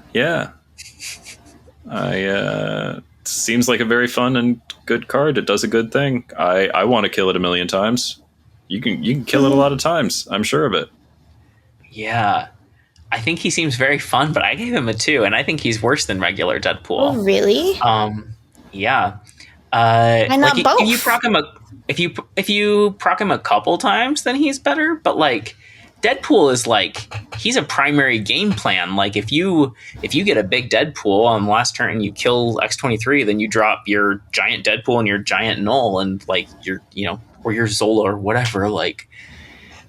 Seems like a very fun and good card. It does a good thing. I want to kill it 1,000,000 times. You can kill it a lot of times. I'm sure of it. Yeah. I think he seems very fun, but I gave him a 2, and I think he's worse than regular Deadpool. Oh, really? Yeah. Why not both? If you proc him a couple times, then he's better. But like, Deadpool is like, he's a primary game plan. Like, if you get a big Deadpool on the last turn and you kill X-23, then you drop your giant Deadpool and your giant Null and like your or your Zola or whatever. Like,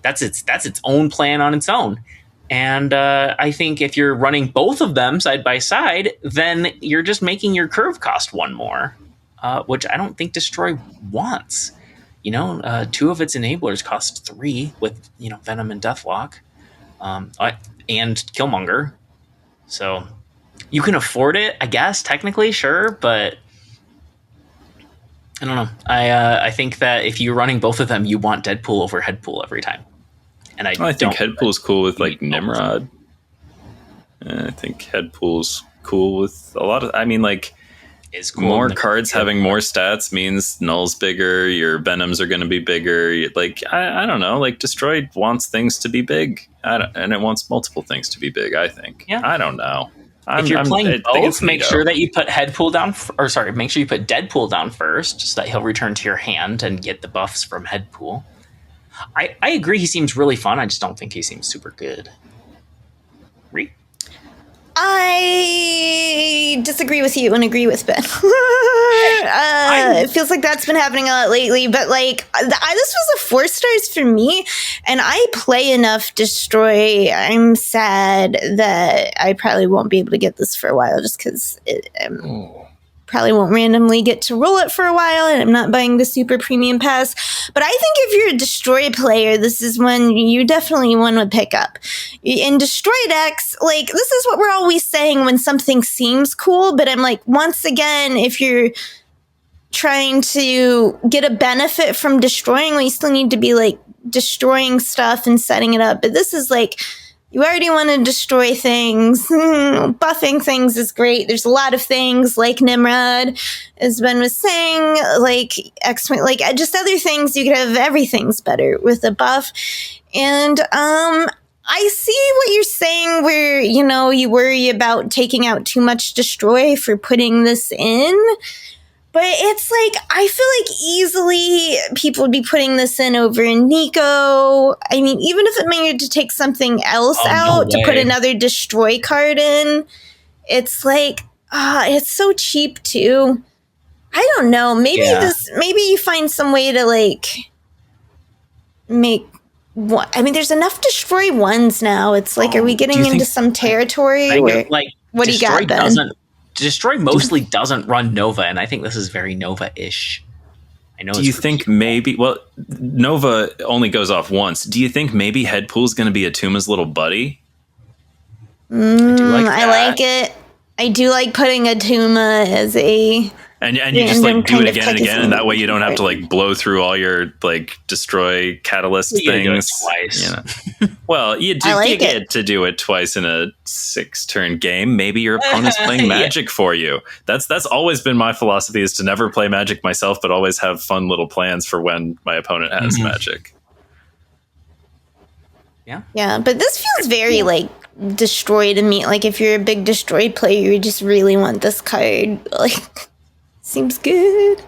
that's its own plan on its own. And I think if you're running both of them side by side, then you're just making your curve cost 1 more, which I don't think Destroy wants. 2 of its enablers cost 3 with, Venom and Deathlock, and Killmonger. So you can afford it, I guess, technically, sure, but I don't know. I think that if you're running both of them, you want Deadpool over Headpool every time. And I think Headpool's cool with like Nimrod. I think Headpool's cool with a lot of. I mean, like, is cool. More cards having more stats means Null's bigger. Your Venoms are going to be bigger. Like, I don't know. Like, Destroyed wants things to be big, and it wants multiple things to be big. I think. Yeah. I don't know. If you're playing both, make sure that you put Headpool down. Make sure you put Deadpool down first, so that he'll return to your hand and get the buffs from Headpool. I agree. He seems really fun. I just don't think he seems super good. Ree? I disagree with you and agree with Ben. It feels like that's been happening a lot lately, but like, this was a 4 stars for me, And I play enough Destroy. I'm sad that I probably won't be able to get this for a while just because probably won't randomly get to roll it for a while, and I'm not buying the super premium pass. But I think if you're a Destroy player, this is one you definitely want to pick up. In Destroy decks, like, this is what we're always saying when something seems cool, but I'm like, once again, if you're trying to get a benefit from destroying, we still need to be, like, destroying stuff and setting it up. But this is like, you already want to destroy things. Buffing things is great. There's a lot of things like Nimrod, as Ben was saying, like X-Wing, like just other things. You could have everything's better with a buff. And I see what you're saying where, you know, you worry about taking out too much destroy for putting this in. But it's like, I feel like easily people would be putting this in over Nico. I mean, even if it meant to take something else out to put another destroy card in, it's like, it's so cheap too. I don't know. Maybe maybe you find some way to like make what? I mean, there's enough destroy ones now. It's like, are we getting into some territory where, like, what do you got, Ben? Destroy mostly doesn't run Nova, and I think this is very Nova-ish. I know. Do you think maybe? Well, Nova only goes off once. Do you think maybe Headpool's going to be Atuma's little buddy? I like it. I do like putting Atuma as a. And you just like do it again and again, and that way you don't have to like blow through all your like destroy catalyst things twice. You know? Well, you get to do it twice in a 6-turn game. Maybe your opponent's playing Magic for you. That's always been my philosophy: is to never play Magic myself, but always have fun little plans for when my opponent has Magic. Yeah, but this feels very like destroy to me. Like if you're a big destroy player, you just really want this card. Like. Seems good.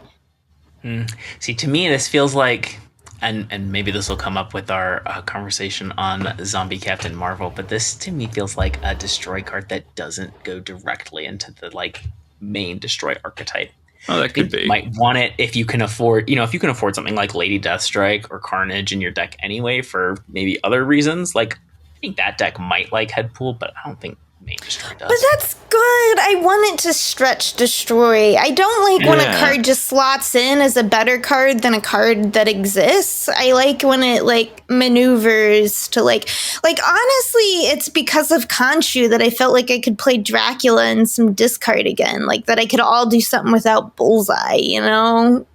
See, to me, this feels like, and maybe this will come up with our conversation on Zombie Captain Marvel, but this to me feels like a destroy card that doesn't go directly into the like main destroy archetype. Oh, that could be. You might want it if you can afford, if you can afford something like Lady Deathstrike or Carnage in your deck anyway for maybe other reasons. Like, I think that deck might like Headpool, but I don't think main destroy does. But that's good. I want it to stretch destroy. I don't like when a card just slots in as a better card than a card that exists. I like when it like maneuvers to like honestly, it's because of Khonshu that I felt like I could play Dracula and some discard again. Like that I could all do something without Bullseye, you know?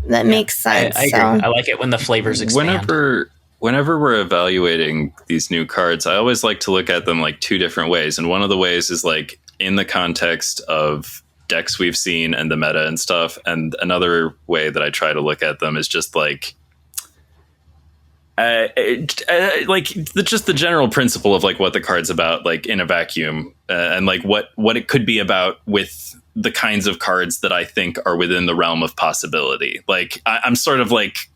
That makes sense. I agree. I like it when the flavors expand. Whenever we're evaluating these new cards, I always like to look at them like two different ways. And one of the ways is like in the context of decks we've seen and the meta and stuff. And another way that I try to look at them is just like, just the general principle of like what the card's about, like in a vacuum, and like what it could be about with the kinds of cards that I think are within the realm of possibility. Like I'm sort of like,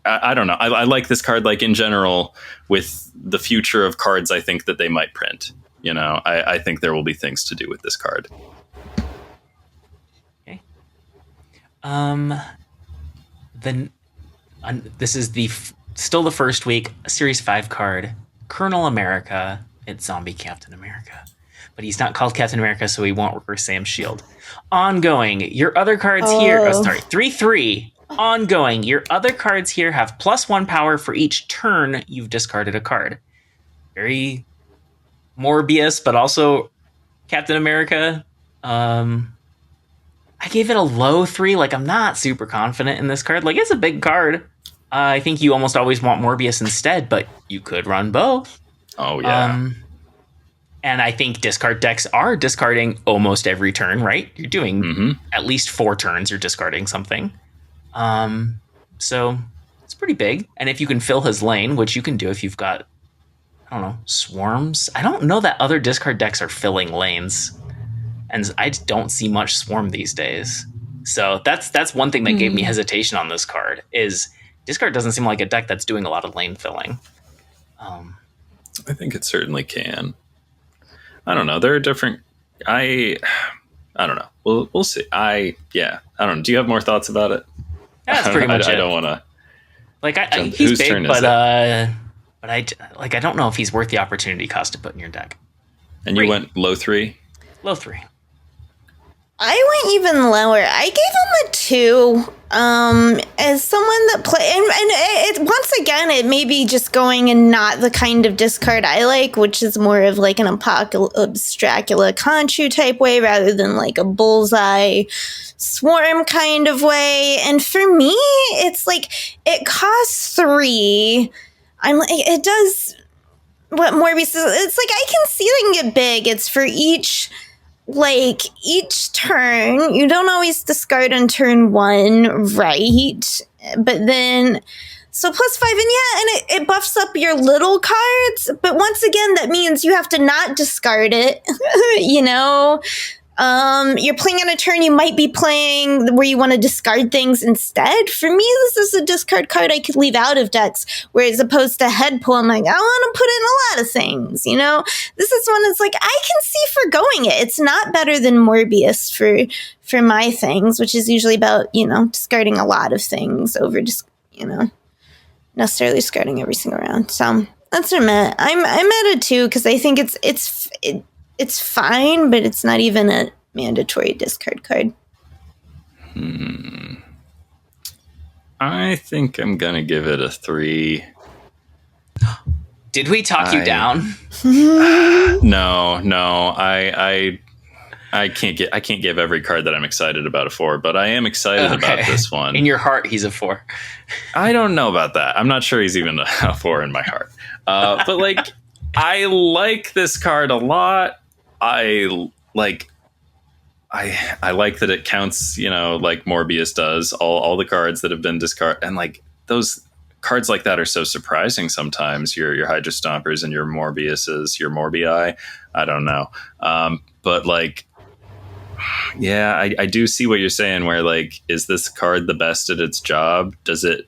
I don't know. I like this card, like in general, with the future of cards. I think that they might print. You know, I think there will be things to do with this card. Okay. Then this is still the first week, a Series 5 card, Colonel America. It's Zombie Captain America, but he's not called Captain America, so he won't reverse Sam's shield. Ongoing, your other cards here. 3/3. Ongoing, your other cards here have +1 power for each turn you've discarded a card. Very Morbius, but also Captain America. I gave it a low 3. Like, I'm not super confident in this card. Like, it's a big card. I think you almost always want Morbius instead, but you could run both. Oh, yeah. And I think discard decks are discarding almost every turn, right? You're doing at least 4 turns, you're discarding something. So it's pretty big. And if you can fill his lane, which you can do if you've got, I don't know, swarms. I don't know that other discard decks are filling lanes. And I don't see much swarm these days. So that's one thing that gave me hesitation on this card is discard doesn't seem like a deck that's doing a lot of lane filling. I think it certainly can. I don't know. There are different, I don't know. We'll see. I don't know. Do you have more thoughts about it? That's pretty much it. I don't want to. Like, he's big, but But I don't know if he's worth the opportunity cost to put in your deck. And you went low 3? Low 3. I went even lower. I gave him a 2. As someone that play, and it once again, it may be just going in not the kind of discard I like, which is more of like an Apocalypse Dracula Conchu type way rather than like a Bullseye Swarm kind of way. And for me, it's like it costs 3. I'm like, it does what Morbius is. It's like I can see they can get big. It's for each turn. You don't always discard on turn 1, right? But then, so +5, and it buffs up your little cards. But once again, that means you have to not discard it. You know, you're playing on a turn you might be playing where you want to discard things instead. For me, this is a discard card I could leave out of decks, whereas opposed to head pull, I'm like, I want to put in a lot of things, you know? This is one that's like, I can see forgoing it. It's not better than Morbius for my things, which is usually about, you know, discarding a lot of things over just, you know, necessarily discarding every single round. So that's where I'm at. I'm at a 2 because I think it's fine, but it's not even a mandatory discard card. I think I'm gonna give it a 3. Did we talk you down? No. I can't give every card that I'm excited about a 4, but I am excited about this one. In your heart, he's a 4. I don't know about that. I'm not sure he's even a 4 in my heart. But like, I like this card a lot. I like that it counts, you know, like Morbius does, all the cards that have been discarded, and like those cards like that are so surprising sometimes. Your Hydra Stompers and your Morbiuses, your Morbii. I don't know, but like, yeah, I do see what you're saying. Where like, is this card the best at its job? Does it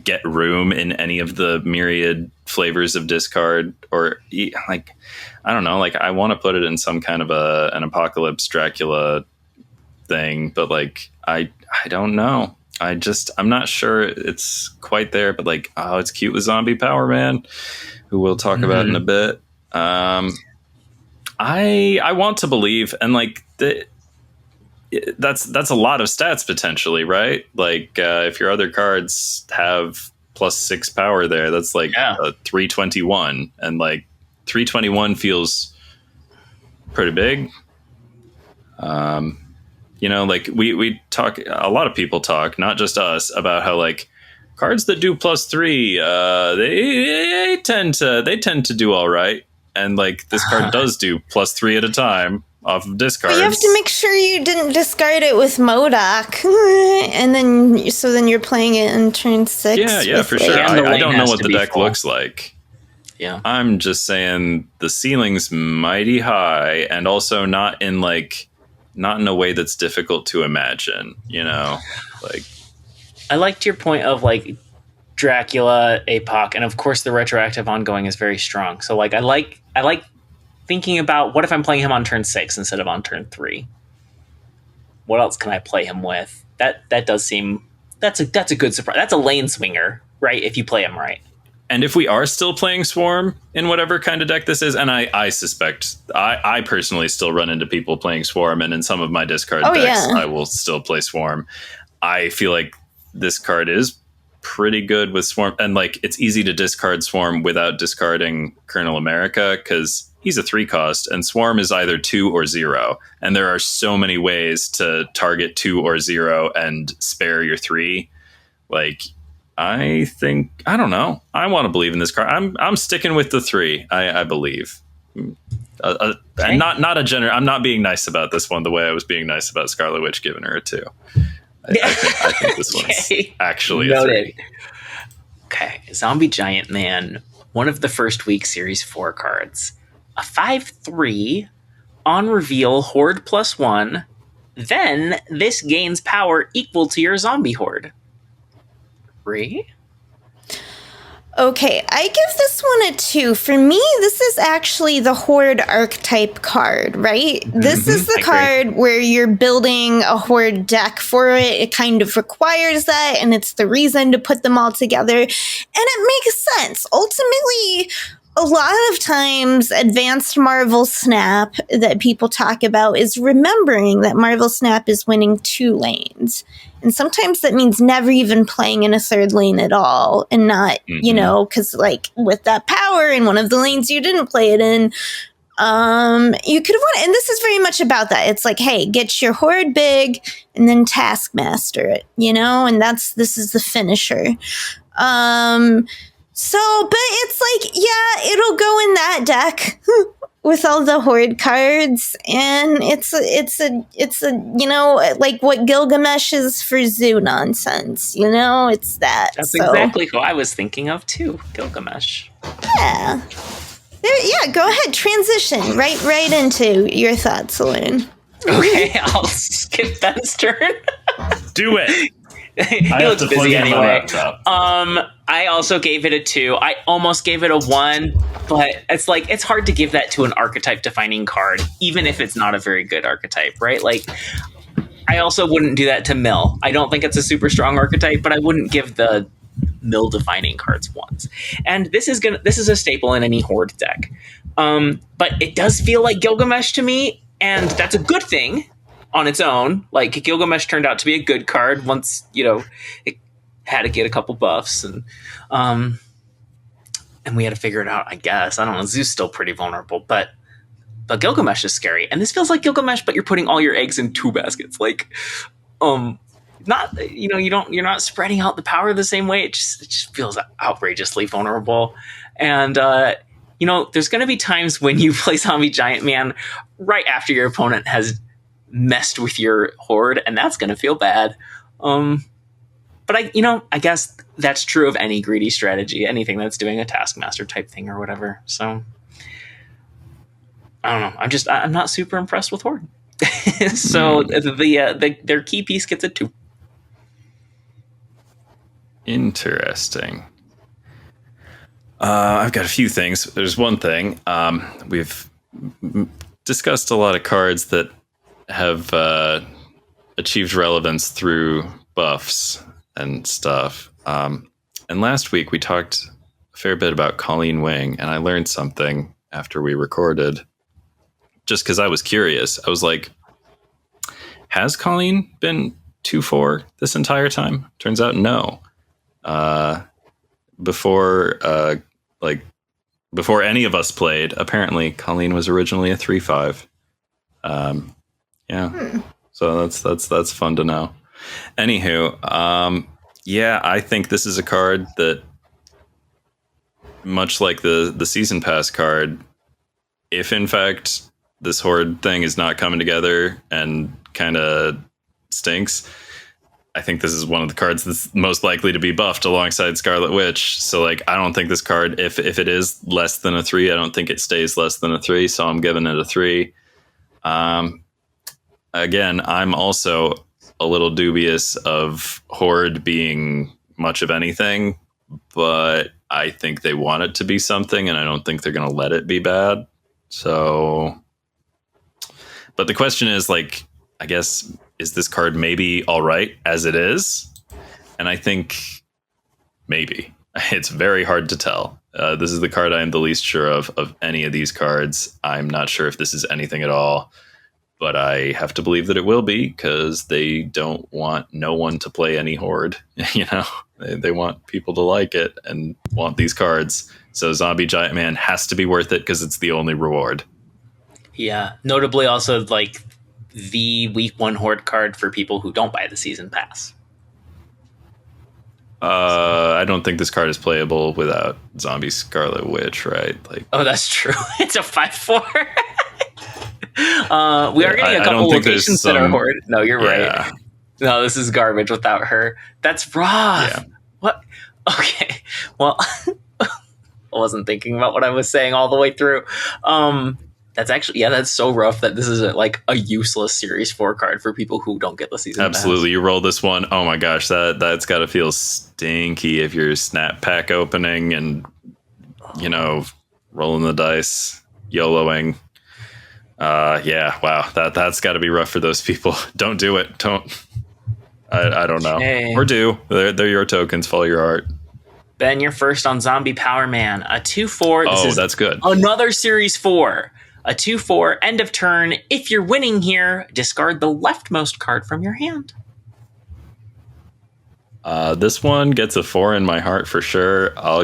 get room in any of the myriad flavors of discard, or like, I don't know, like I want to put it in some kind of an Apocalypse Dracula thing, but like I don't know. I'm not sure it's quite there, but like, oh, it's cute with Zombie Power Man, who we'll talk about in a bit. I want to believe, and like that's a lot of stats potentially, right? Like if your other cards have +6 power there, that's like a 321, and like 321 feels pretty big. You know, like we talk, a lot of people talk, not just us, about how like cards that do +3, they tend to do all right, and like this card does do +3 at a time off of discards. But you have to make sure you didn't discard it with MODOK, and then you're playing it in turn 6. Yeah, for sure. I don't know what the deck looks like. Yeah, I'm just saying the ceiling's mighty high, and also not in a way that's difficult to imagine. You know, like I liked your point of like Dracula, APOC, and of course the retroactive ongoing is very strong. So like I like thinking about, what if I'm playing him on turn 6 instead of on turn 3? What else can I play him with? That does seem, that's a good surprise. That's a lane swinger, right? If you play him right. And if we are still playing Swarm in whatever kind of deck this is, and I suspect, I personally still run into people playing Swarm, and in some of my discard decks, I will still play Swarm. I feel like this card is pretty good with Swarm, and like it's easy to discard Swarm without discarding Colonel America, because he's a 3 cost, and Swarm is either 2 or 0. And there are so many ways to target 2 or 0 and spare your 3. Like, I don't know. I want to believe in this card. I'm sticking with the 3. I believe. And not a general. I'm not being nice about this one the way I was being nice about Scarlet Witch giving her a 2. I think this one's actually a 3. Okay, Zombie Giant Man, one of the first week Series 4 cards. A 5/3 on reveal, horde +1. Then this gains power equal to your zombie horde. 3? Okay, I give this one a 2. For me, this is actually the Horde archetype card, right? This is the card where you're building a Horde deck for it. It kind of requires that, and it's the reason to put them all together. And it makes sense. Ultimately, a lot of times, advanced Marvel Snap that people talk about is remembering that Marvel Snap is winning 2 lanes. And sometimes that means never even playing in a 3rd lane at all, and not, you know, because like with that power in one of the lanes you didn't play it in, you could have won. And this is very much about that. It's like, hey, get your Horde big and then Taskmaster it, you know, and this is the finisher. So, but it's like, yeah, it'll go in that deck with all the Horde cards, and it's a you know, like what Gilgamesh is for zoo nonsense, you know, it's that. That's exactly who I was thinking of too, Gilgamesh. Yeah. Yeah, go ahead, transition right into your thoughts, Lauren. Okay, I'll skip Ben's turn. Do it. He looks busy anyway. I also gave it a 2. I almost gave it a 1, but it's like, it's hard to give that to an archetype defining card, even if it's not a very good archetype, right? Like, I also wouldn't do that to Mill. I don't think it's a super strong archetype, but I wouldn't give the Mill defining cards ones. And this is a staple in any Horde deck. But it does feel like Gilgamesh to me, and that's a good thing on its own. Like, Gilgamesh turned out to be a good card once, you know, it had to get a couple buffs, and we had to figure it out, I guess. I don't know, Zeus still pretty vulnerable, but Gilgamesh is scary. And this feels like Gilgamesh, but you're putting all your eggs in 2 baskets. Like, not, you know, you're not spreading out the power the same way. It just feels outrageously vulnerable. And you know, there's going to be times when you play Zombie Giant Man right after your opponent has messed with your Horde, and that's going to feel bad. But I guess that's true of any greedy strategy, anything that's doing a Taskmaster type thing or whatever. So I don't know. I'm not super impressed with Horde. So their key piece gets a 2. Interesting. I've got a few things. There's one thing. We've discussed a lot of cards that have achieved relevance through buffs and stuff. And last week we talked a fair bit about Colleen Wing, and I learned something after we recorded. Just because I was curious, I was like, has Colleen been 2-4 this entire time? Turns out no. Before any of us played, apparently Colleen was originally a 3-5. So that's fun to know. Anywho, I think this is a card that, much like the season pass card, if in fact this Horde thing is not coming together and kind of stinks, I think this is one of the cards that's most likely to be buffed alongside Scarlet Witch. So, like, I don't think this card, if it is less than a 3, I don't think it stays less than a 3. So I'm giving it a 3. Again, I'm also a little dubious of Horde being much of anything, but I think they want it to be something, and I don't think they're going to let it be bad. So, but the question is, like, I guess, is this card maybe all right as it is? And I think maybe. It's very hard to tell. This is the card I am the least sure of any of these cards. I'm not sure if this is anything at all, but I have to believe that it will be, because they don't want no one to play any Horde. You know, they want people to like it and want these cards. So Zombie Giant Man has to be worth it because it's the only reward. Yeah, notably also like the week 1 Horde card for people who don't buy the season pass. I don't think this card is playable without Zombie Scarlet Witch, right? Like, oh, that's true. It's a 5/4. We are getting a couple locations that are Horde. No, you're right. No, this is garbage without her. That's rough. Yeah. What? Okay. Well, I wasn't thinking about what I was saying all the way through. That's actually, that's so rough that this is a useless Series 4 card for people who don't get the season Absolutely. pass. You roll this one. Oh my gosh, that's got to feel stinky if you're snap pack opening and, rolling the dice, YOLOing. Yeah, wow. That's got to be rough for those people. Don't do it. Don't. I don't know. Okay. Or do. They're your tokens. Follow your heart. Ben, you're first on Zombie Power Man. A 2/4. Oh, that's good. Another Series 4. A 2/4. End of turn. If you're winning here, discard the leftmost card from your hand. This one gets a 4 in my heart for sure. I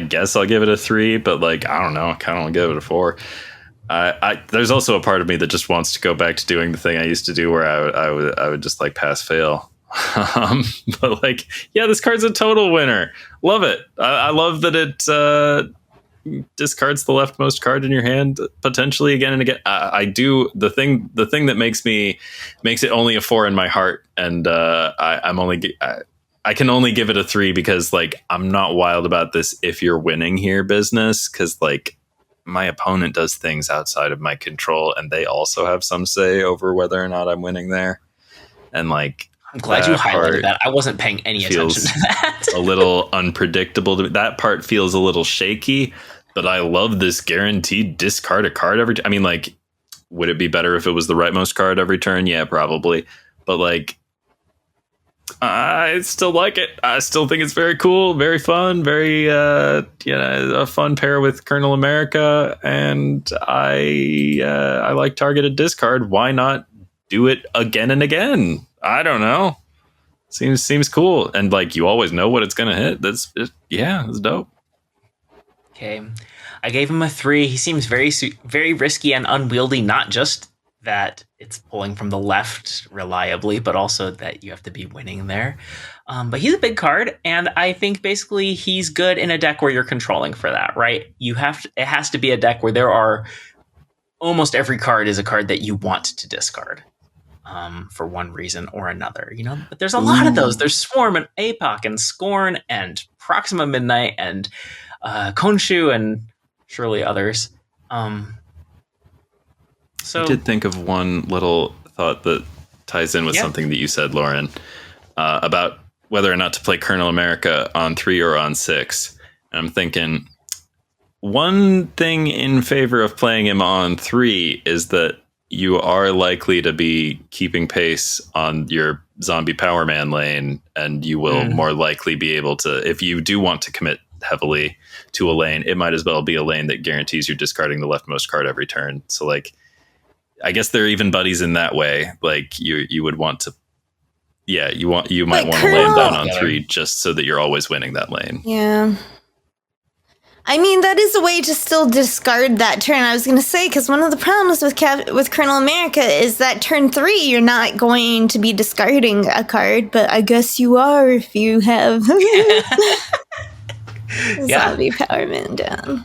guess I'll give it a 3, but I don't know. I kind of want to give it a 4. There's also a part of me that just wants to go back to doing the thing I used to do where I would just pass fail. But this card's a total winner. Love it. I love that it discards the leftmost card in your hand potentially again and again. I do the thing that makes it only a 4 in my heart, and I can only give it a 3 because I'm not wild about this if you're winning here business, because my opponent does things outside of my control and they also have some say over whether or not I'm winning there. And I'm glad you highlighted that. I wasn't paying any attention to that. A little unpredictable to me. That part feels a little shaky, but I love this guaranteed discard a card every time. I mean, would it be better if it was the rightmost card every turn? Yeah, probably. But I still like it. I still think it's very cool, very fun, very a fun pair with Colonel America, and I like targeted discard. Why not do it again and again? I don't know. Seems cool, and you always know what it's gonna hit. It's dope. Okay, I gave him a 3. He seems very very risky and unwieldy. Not just that it's pulling from the left reliably, but also that you have to be winning there. But he's a big card, and I think basically he's good in a deck where you're controlling for that, right? It has to be a deck where there are almost every card is a card that you want to discard. For one reason or another, but there's a lot of those. There's Swarm and APOC and Scorn and Proxima Midnight and Khonshu and surely others. So I did think of one little thought that ties in with something that you said, Lauren, about whether or not to play Colonel America on 3 or on 6. And I'm thinking one thing in favor of playing him on 3 is that you are likely to be keeping pace on your Zombie Power Man lane, and you will more likely be able to, if you do want to commit heavily to a lane, it might as well be a lane that guarantees you're discarding the leftmost card every turn. So I guess they're even buddies in that way. You would want to, you might want to land down on 3 just so that you're always winning that lane. Yeah. I mean, that is a way to still discard that turn. I was going to say, because one of the problems with Colonel America is that turn 3, you're not going to be discarding a card, but I guess you are if you have Zombie Power Man down.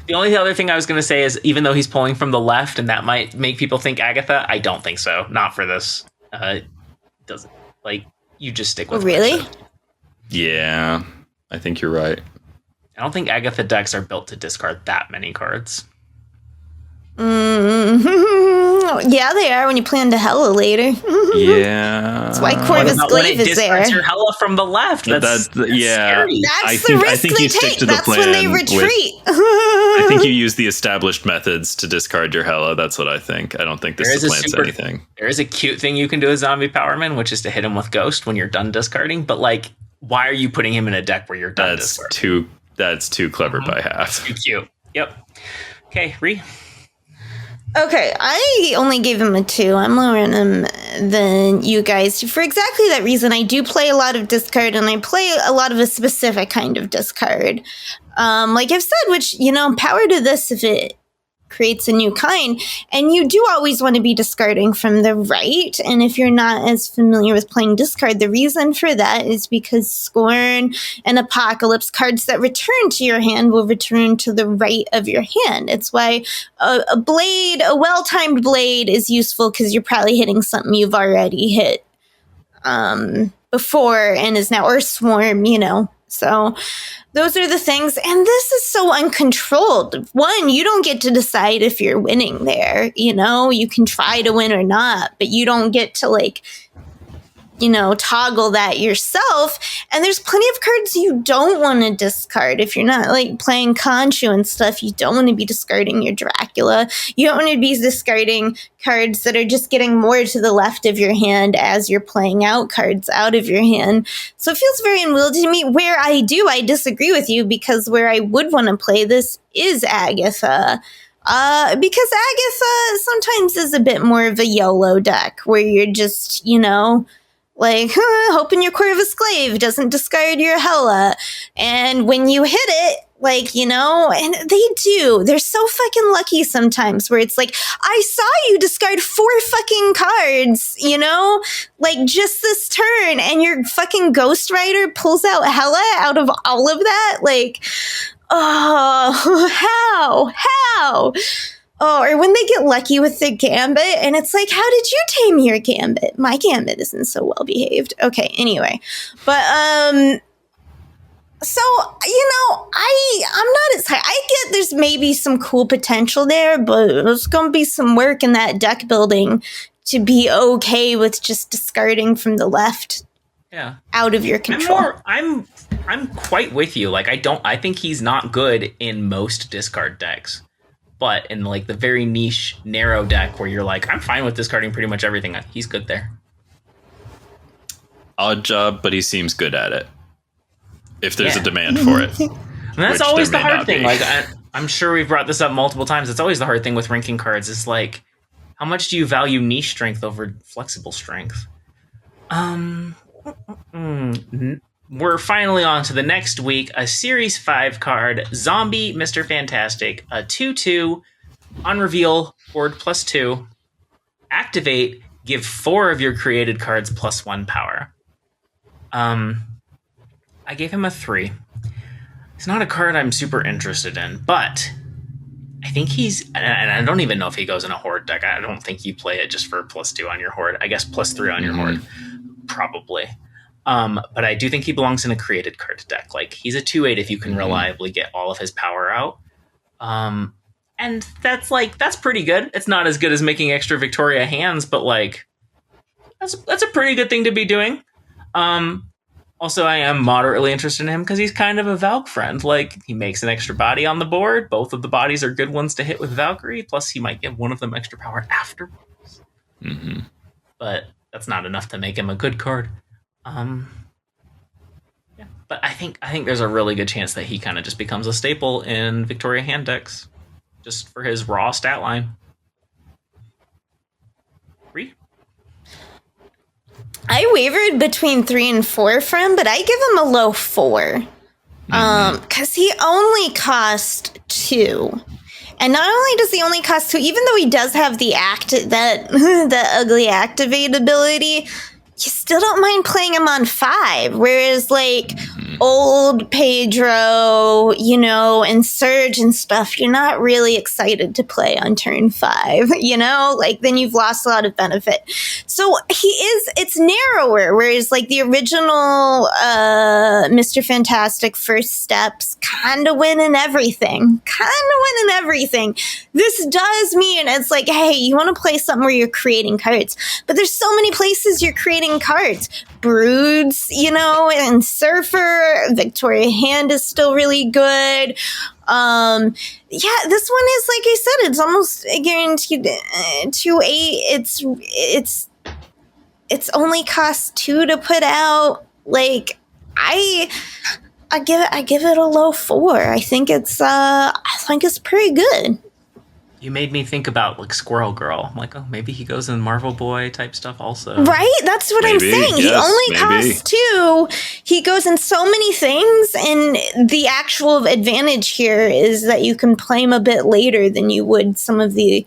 The only other thing I was going to say is, even though he's pulling from the left, and that might make people think Agatha, I don't think so. Not for this. Doesn't you just stick with really? Yeah, I think you're right. I don't think Agatha decks are built to discard that many cards. Yeah, they are when you play into Hella later. Yeah. That's why Corvus Glaive is there. Your Hella from the left. That's scary. That's the risk they take. That's when they retreat. I think you use the established methods to discard your Hella. That's what I think. I don't think this supplants anything. There is a cute thing you can do with Zombie Powerman, which is to hit him with Ghost when you're done discarding. But why are you putting him in a deck where you're done discarding? That's too clever by half. Too cute. Yep. Okay, Ree. Okay, I only gave him a 2. I'm lower on him than you guys. For exactly that reason, I do play a lot of discard, and I play a lot of a specific kind of discard. Like I've said, which, power to this if it creates a new kind. And you do always want to be discarding from the right. And if you're not as familiar with playing discard, the reason for that is because Scorn and Apocalypse, cards that return to your hand, will return to the right of your hand. It's why a well-timed blade is useful, because you're probably hitting something you've already hit before and is now, or Swarm, So those are the things. And this is so uncontrolled. One, you don't get to decide if you're winning there. You know, you can try to win or not, but you don't get to like, you know, toggle that yourself. And there's plenty of cards you don't want to discard. If you're not like playing Khonshu and stuff, you don't want to be discarding your Dracula. You don't want to be discarding cards that are just getting more to the left of your hand as you're playing out cards out of your hand. So it feels very unwieldy to me. Where I disagree with you, because where I would want to play this is Agatha. Because Agatha sometimes is a bit more of a YOLO deck where you're just, you know, like, hoping your Corvus Glaive doesn't discard your Hela. And when you hit it, like, you know, and they do. They're so fucking lucky sometimes where it's like, I saw you discard 4 fucking cards, you know, like just this turn, and your fucking Ghost Rider pulls out Hela out of all of that. Like, oh, how? Oh, or when they get lucky with the Gambit, and it's like, how did you tame your Gambit? My Gambit isn't so well behaved. Okay, anyway. But, so, you know, I'm not as high. I get there's maybe some cool potential there, but there's going to be some work in that deck building to be okay with just discarding from the left. Yeah. Out of your control. I'm quite with you. Like, I think he's not good in most discard decks. But in like the very niche, narrow deck where you're like, I'm fine with discarding pretty much everything, he's good there. Odd job, but he seems good at it. If there's a demand for it. And that's always the hard thing. Like, I'm sure we've brought this up multiple times. It's always the hard thing with ranking cards. It's like, how much do you value niche strength over flexible strength? We're finally on to the next week, a Series 5 card, Zombie Mr. Fantastic, a 2/2, on reveal, board +2. Activate, give 4 of your created cards +1 power. I gave him a 3. It's not a card I'm super interested in, but I think and I don't even know if he goes in a Horde deck. I don't think you play it just for +2 on your Horde. I guess +3 on your Horde, probably. But I do think he belongs in a created card deck. Like, he's a 2/8 if you can reliably get all of his power out. And that's pretty good. It's not as good as making extra Victoria hands, but like, that's a pretty good thing to be doing. Also, I am moderately interested in him because he's kind of a Valk friend. Like, he makes an extra body on the board. Both of the bodies are good ones to hit with Valkyrie. Plus, he might give one of them extra power afterwards. But that's not enough to make him a good card. Yeah, but I think there's a really good chance that he kind of just becomes a staple in Victoria hand decks, just for his raw stat line. 3? I wavered between 3 and 4 for him, but I give him a low 4. Because he only cost 2. And not only does he only cost 2, even though he does have the the ugly activate ability, you still don't mind playing him on 5. Whereas, like, old Pedro, you know, and Surge and stuff, you're not really excited to play on turn 5, you know? Like, then you've lost a lot of benefit. So it's narrower, whereas, like, the original Mr. Fantastic First Steps kind of win in everything. This does mean it's like, hey, you want to play something where you're creating cards. But there's so many places you're creating cards. Broods, you know, and Surfer. Victoria Hand is still really good. Yeah, this one is, like I said, it's almost guaranteed 2/8. It's only cost 2 to put out. Like, I give it a low 4. I think it's pretty good. You made me think about, like, Squirrel Girl. I'm like, oh, maybe he goes in Marvel Boy type stuff also. Right? That's what I'm saying. He only costs 2. He goes in so many things, and the actual advantage here is that you can play him a bit later than you would some of the...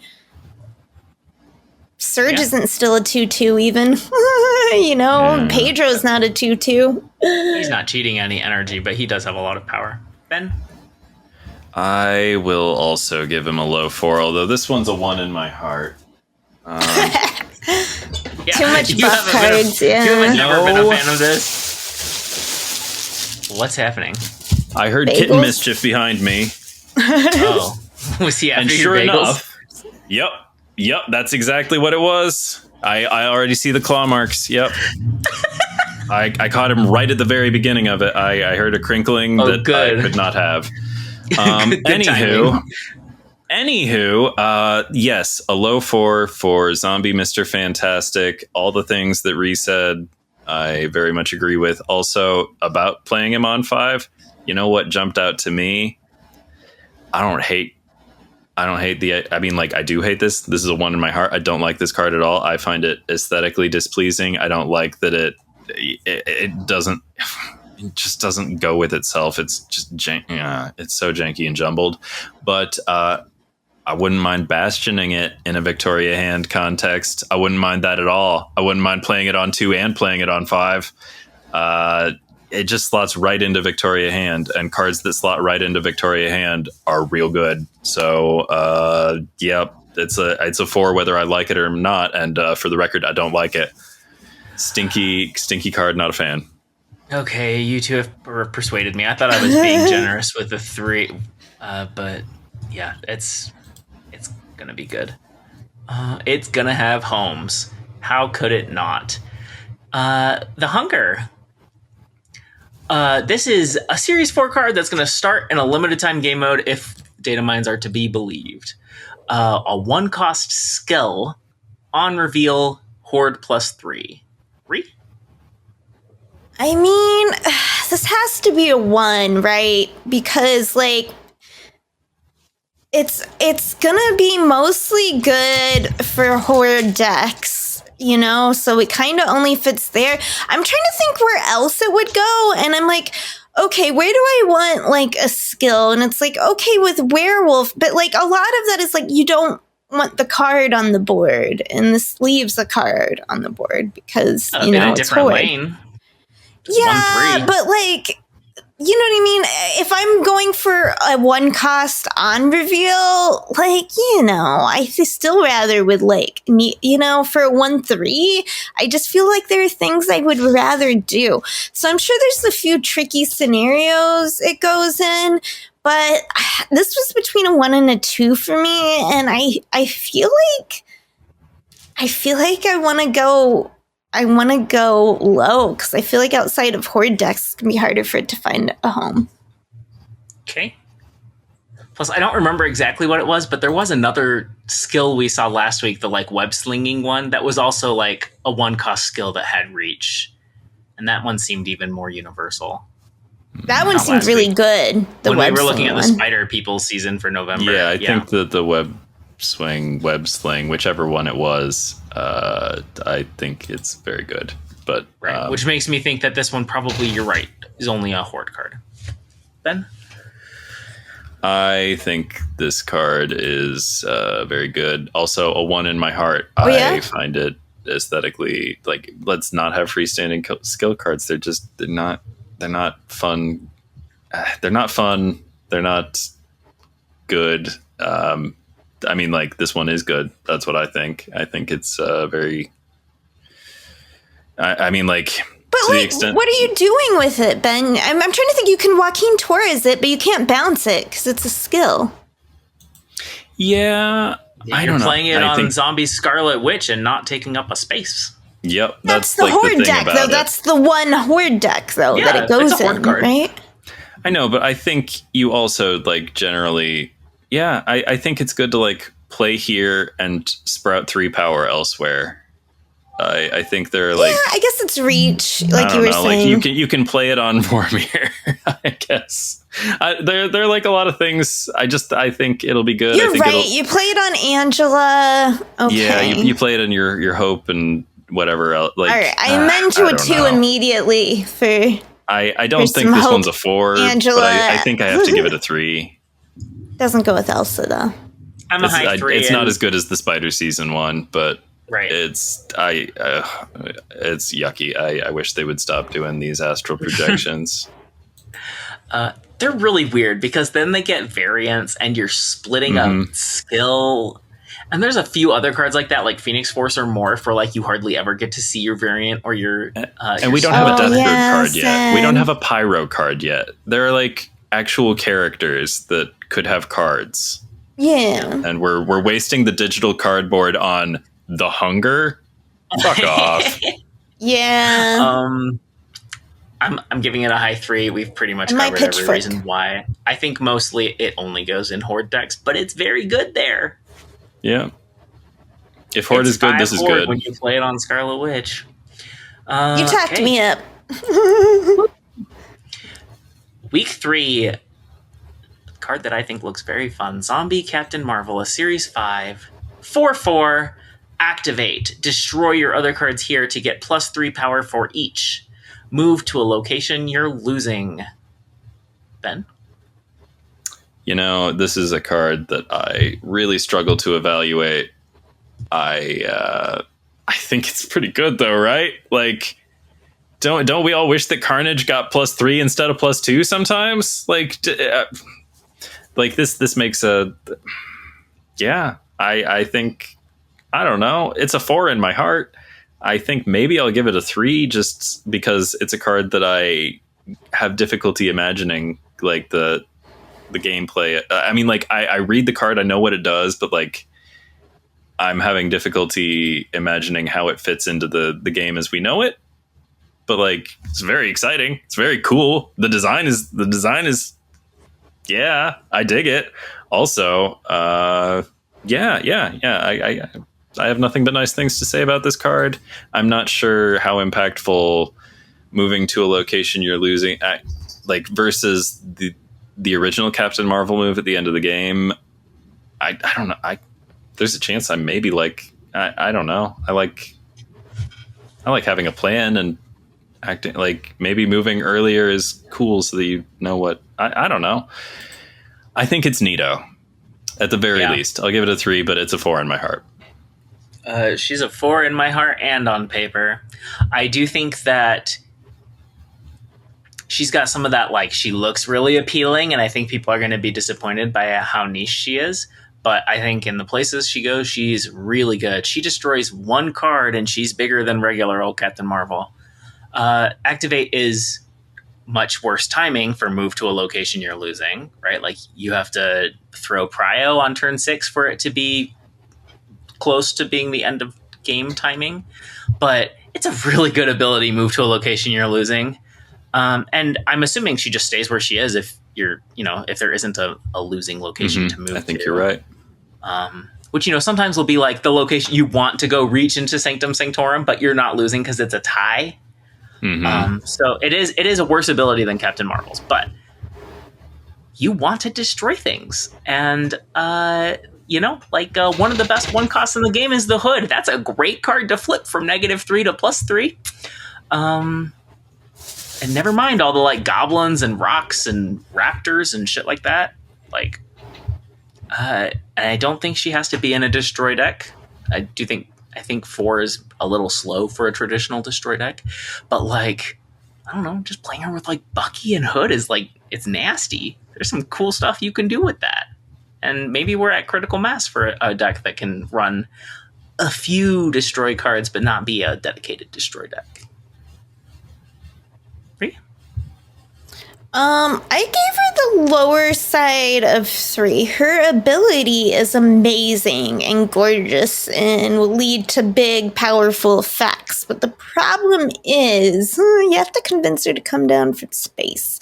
Surge isn't still a 2/2 even. You know, Pedro's not a 2/2. He's not cheating any energy, but he does have a lot of power. Ben? I will also give him a low 4, although this one's a 1 in my heart. Too much buff cards, You have never been a fan of this? What's happening? I heard Bagels? kitten mischief behind me. Oh, was he after And your sure bagels? enough, yep, that's exactly what it was. I already see the claw marks. Yep. I caught him right at the very beginning of it. I heard a crinkling that good. I could not have. Good Anywho, yes, a low 4 for Zombie Mr. Fantastic. All the things that Ree said, I very much agree with. Also, about playing him on 5, you know what jumped out to me? I don't hate I do hate this. This is a 1 in my heart. I don't like this card at all. I find it aesthetically displeasing. I don't like that it just doesn't go with itself. It's just it's so janky and jumbled. But I wouldn't mind bastioning it in a Victoria Hand context. I wouldn't mind that at all. I wouldn't mind playing it on 2 and playing it on 5. It just slots right into Victoria Hand, and cards that slot right into Victoria Hand are real good. So, it's a 4 whether I like it or not. And for the record, I don't like it. Stinky card, not a fan. Okay, you two have persuaded me. I thought I was being generous with the 3, but yeah, it's gonna be good. It's gonna have homes. How could it not? The Hunger. This is a Series 4 card that's going to start in a limited time game mode if data mines are to be believed. A 1-cost skill on reveal, Horde +3. Ree? I mean, this has to be a 1, right? Because, like, it's gonna be mostly good for Horde decks, you know? So it kind of only fits there. I'm trying to think where else it would go, and I'm like, okay, where do I want, like, a skill? And it's like, okay, with Werewolf, but, like, a lot of that is, like, you don't want the card on the board, and this leaves a card on the board because, you know, in a it's different Horde. lane. Yeah, but, like, you know what I mean? If I'm going for a 1-cost on reveal, like, you know, I still rather would, like, you know, for a 1/3, I just feel like there are things I would rather do. So I'm sure there's a few tricky scenarios it goes in, but this was between a 1 and a 2 for me, and I feel like I want to go low because I feel like outside of Horde decks, it's going to be harder for it to find a home. Okay. Plus, I don't remember exactly what it was, but there was another skill we saw last week, the, like, web slinging one, that was also, like, a 1-cost skill that had reach. And that one seemed even more universal. That one Not seemed last really week. good. When we were looking slinging at the one. Spider People season for November. Yeah, I think that the web sling, whichever one it was, I think it's very good. But Right, which makes me think that this one probably, you're right, is only a Horde card. Ben? I think this card is very good. Also, a 1 in my heart. Oh, yeah? I find it aesthetically, like, let's not have freestanding skill cards. They're not fun. They're not fun. They're not good. I mean, like, this one is good. That's what I think. I think it's very. I mean, like, But, to the like, extent. what are you doing with it, Ben? I'm trying to think. You can Joaquin Torres it, but you can't bounce it because it's a skill. Yeah, I You're don't know. playing it I on think, Zombie Scarlet Witch and not taking up a space. Yep, That's the like Horde the thing deck, about though. it. That's the one Horde deck, though, Yeah, that it goes it's a Horde in, card. right? I know, but I think you also, like, generally, yeah, I think it's good to, like, play here and sprout 3 power elsewhere. I think they're, like, Yeah, I guess it's reach, like I you don't were know, saying. like, you can play it on Vormir, I guess. They're like a lot of things. I think it'll be good. You're I think right. You play it on Angela. Okay. Yeah, you play it in your hope and whatever else. Like, all right. I meant to I a don't 2 know. immediately for. I don't There's think some this hope, one's a 4, Angela. but I think I have to give it a 3. Doesn't go with Elsa, though. I'm a high 3. It's not as good as the Spider Season one, but Right. it's yucky. I wish they would stop doing these astral projections. They're really weird because then they get variants and you're splitting a skill. And there's a few other cards like that, like Phoenix Force or Morph, where like you hardly ever get to see your variant or your. And we don't have a Death Group card yet. and We don't have a Pyro card yet. There are like actual characters that could have cards. Yeah. And we're wasting the digital cardboard on the hunger. Fuck off. Yeah. I'm giving it a high 3. We've pretty much And my covered every pitchfork. reason why. I think mostly it only goes in Horde decks, but it's very good there. Yeah. If Horde It's is good, this 5 is Horde good. when you play it on Scarlet Witch. You talked Okay. me up. Week 3. Card that I think looks very fun. Zombie Captain Marvel, a Series 5. 4/4. Activate. Destroy your other cards here to get +3 power for each. Move to a location you're losing. Ben? You know, this is a card that I really struggle to evaluate. I think it's pretty good though, right? Like, don't we all wish that Carnage got +3 instead of +2 sometimes? Like this makes a I think, I don't know. It's a 4 in my heart. I think maybe I'll give it a 3 just because it's a card that I have difficulty imagining, like the gameplay. I mean, like I read the card, I know what it does, but like I'm having difficulty imagining how it fits into the game as we know it. But like, it's very exciting. It's very cool. The design is yeah, I dig it. Also, I have nothing but nice things to say about this card. I'm not sure how impactful moving to a location you're losing, like versus the original Captain Marvel move at the end of the game. I don't know. There's a chance I maybe like. I don't know. I like having a plan and acting like maybe moving earlier is cool so that you know what. I don't know. I think it's neato at the very least. I'll give it a 3, but it's a 4 in my heart. She's a 4 in my heart and on paper. I do think that she's got some of that, like, she looks really appealing, and I think people are going to be disappointed by how niche she is. But I think in the places she goes, she's really good. She destroys one card, and she's bigger than regular old Captain Marvel. Activate is much worse timing for move to a location you're losing, right? Like, you have to throw Prio on turn 6 for it to be close to being the end of game timing. But it's a really good ability, move to a location you're losing. And I'm assuming she just stays where she is if if there isn't a losing location to move to. I think you're right. Which, sometimes will be like the location you want to go reach into Sanctum Sanctorum, but you're not losing because it's a tie. So it is a worse ability than Captain Marvel's, but you want to destroy things. And, one of the best one costs in the game is the Hood. That's a great card to flip from -3 to +3. And never mind all the like goblins and rocks and raptors and shit like that. Like, and I don't think she has to be in a destroy deck. I think 4 is a little slow for a traditional destroy deck, but like, I don't know, just playing her with like Bucky and Hood is like, it's nasty. There's some cool stuff you can do with that. And maybe we're at critical mass for a deck that can run a few destroy cards, but not be a dedicated destroy deck. I gave her the lower side of 3. Her ability is amazing and gorgeous and will lead to big, powerful effects. But the problem is, you have to convince her to come down from space.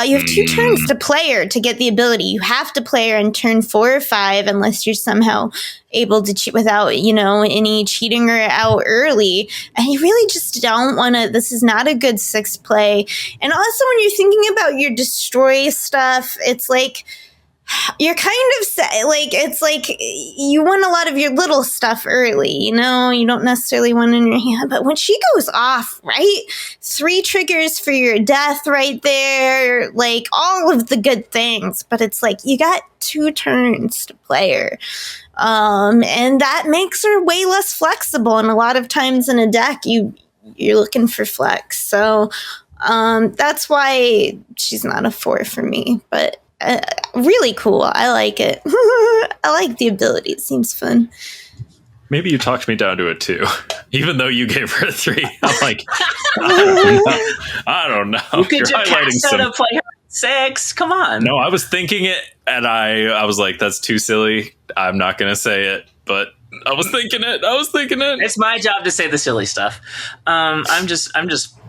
You have 2 turns to play her to get the ability. You have to play her in turn 4 or 5 unless you're somehow able to cheat without, any cheating her out early. And you really just don't want to. This is not a good 6 play. And also when you're thinking about your destroy stuff, it's like you're kind of it's like you want a lot of your little stuff early, you don't necessarily want in your hand. But when she goes off, right, 3 triggers for your death right there, like all of the good things. But it's like you got 2 turns to play her. And that makes her way less flexible. And a lot of times in a deck, you're looking for flex. So that's why she's not a 4 for me. But really cool. I like it. I like the ability. It seems fun. Maybe you talked me down to a 2, even though you gave her a 3. I'm like, I don't know. You could You're Jocasta to play her at 6. Come on. No, I was thinking it, and I was like, that's too silly. I'm not going to say it, but I was thinking it. It's my job to say the silly stuff. I'm just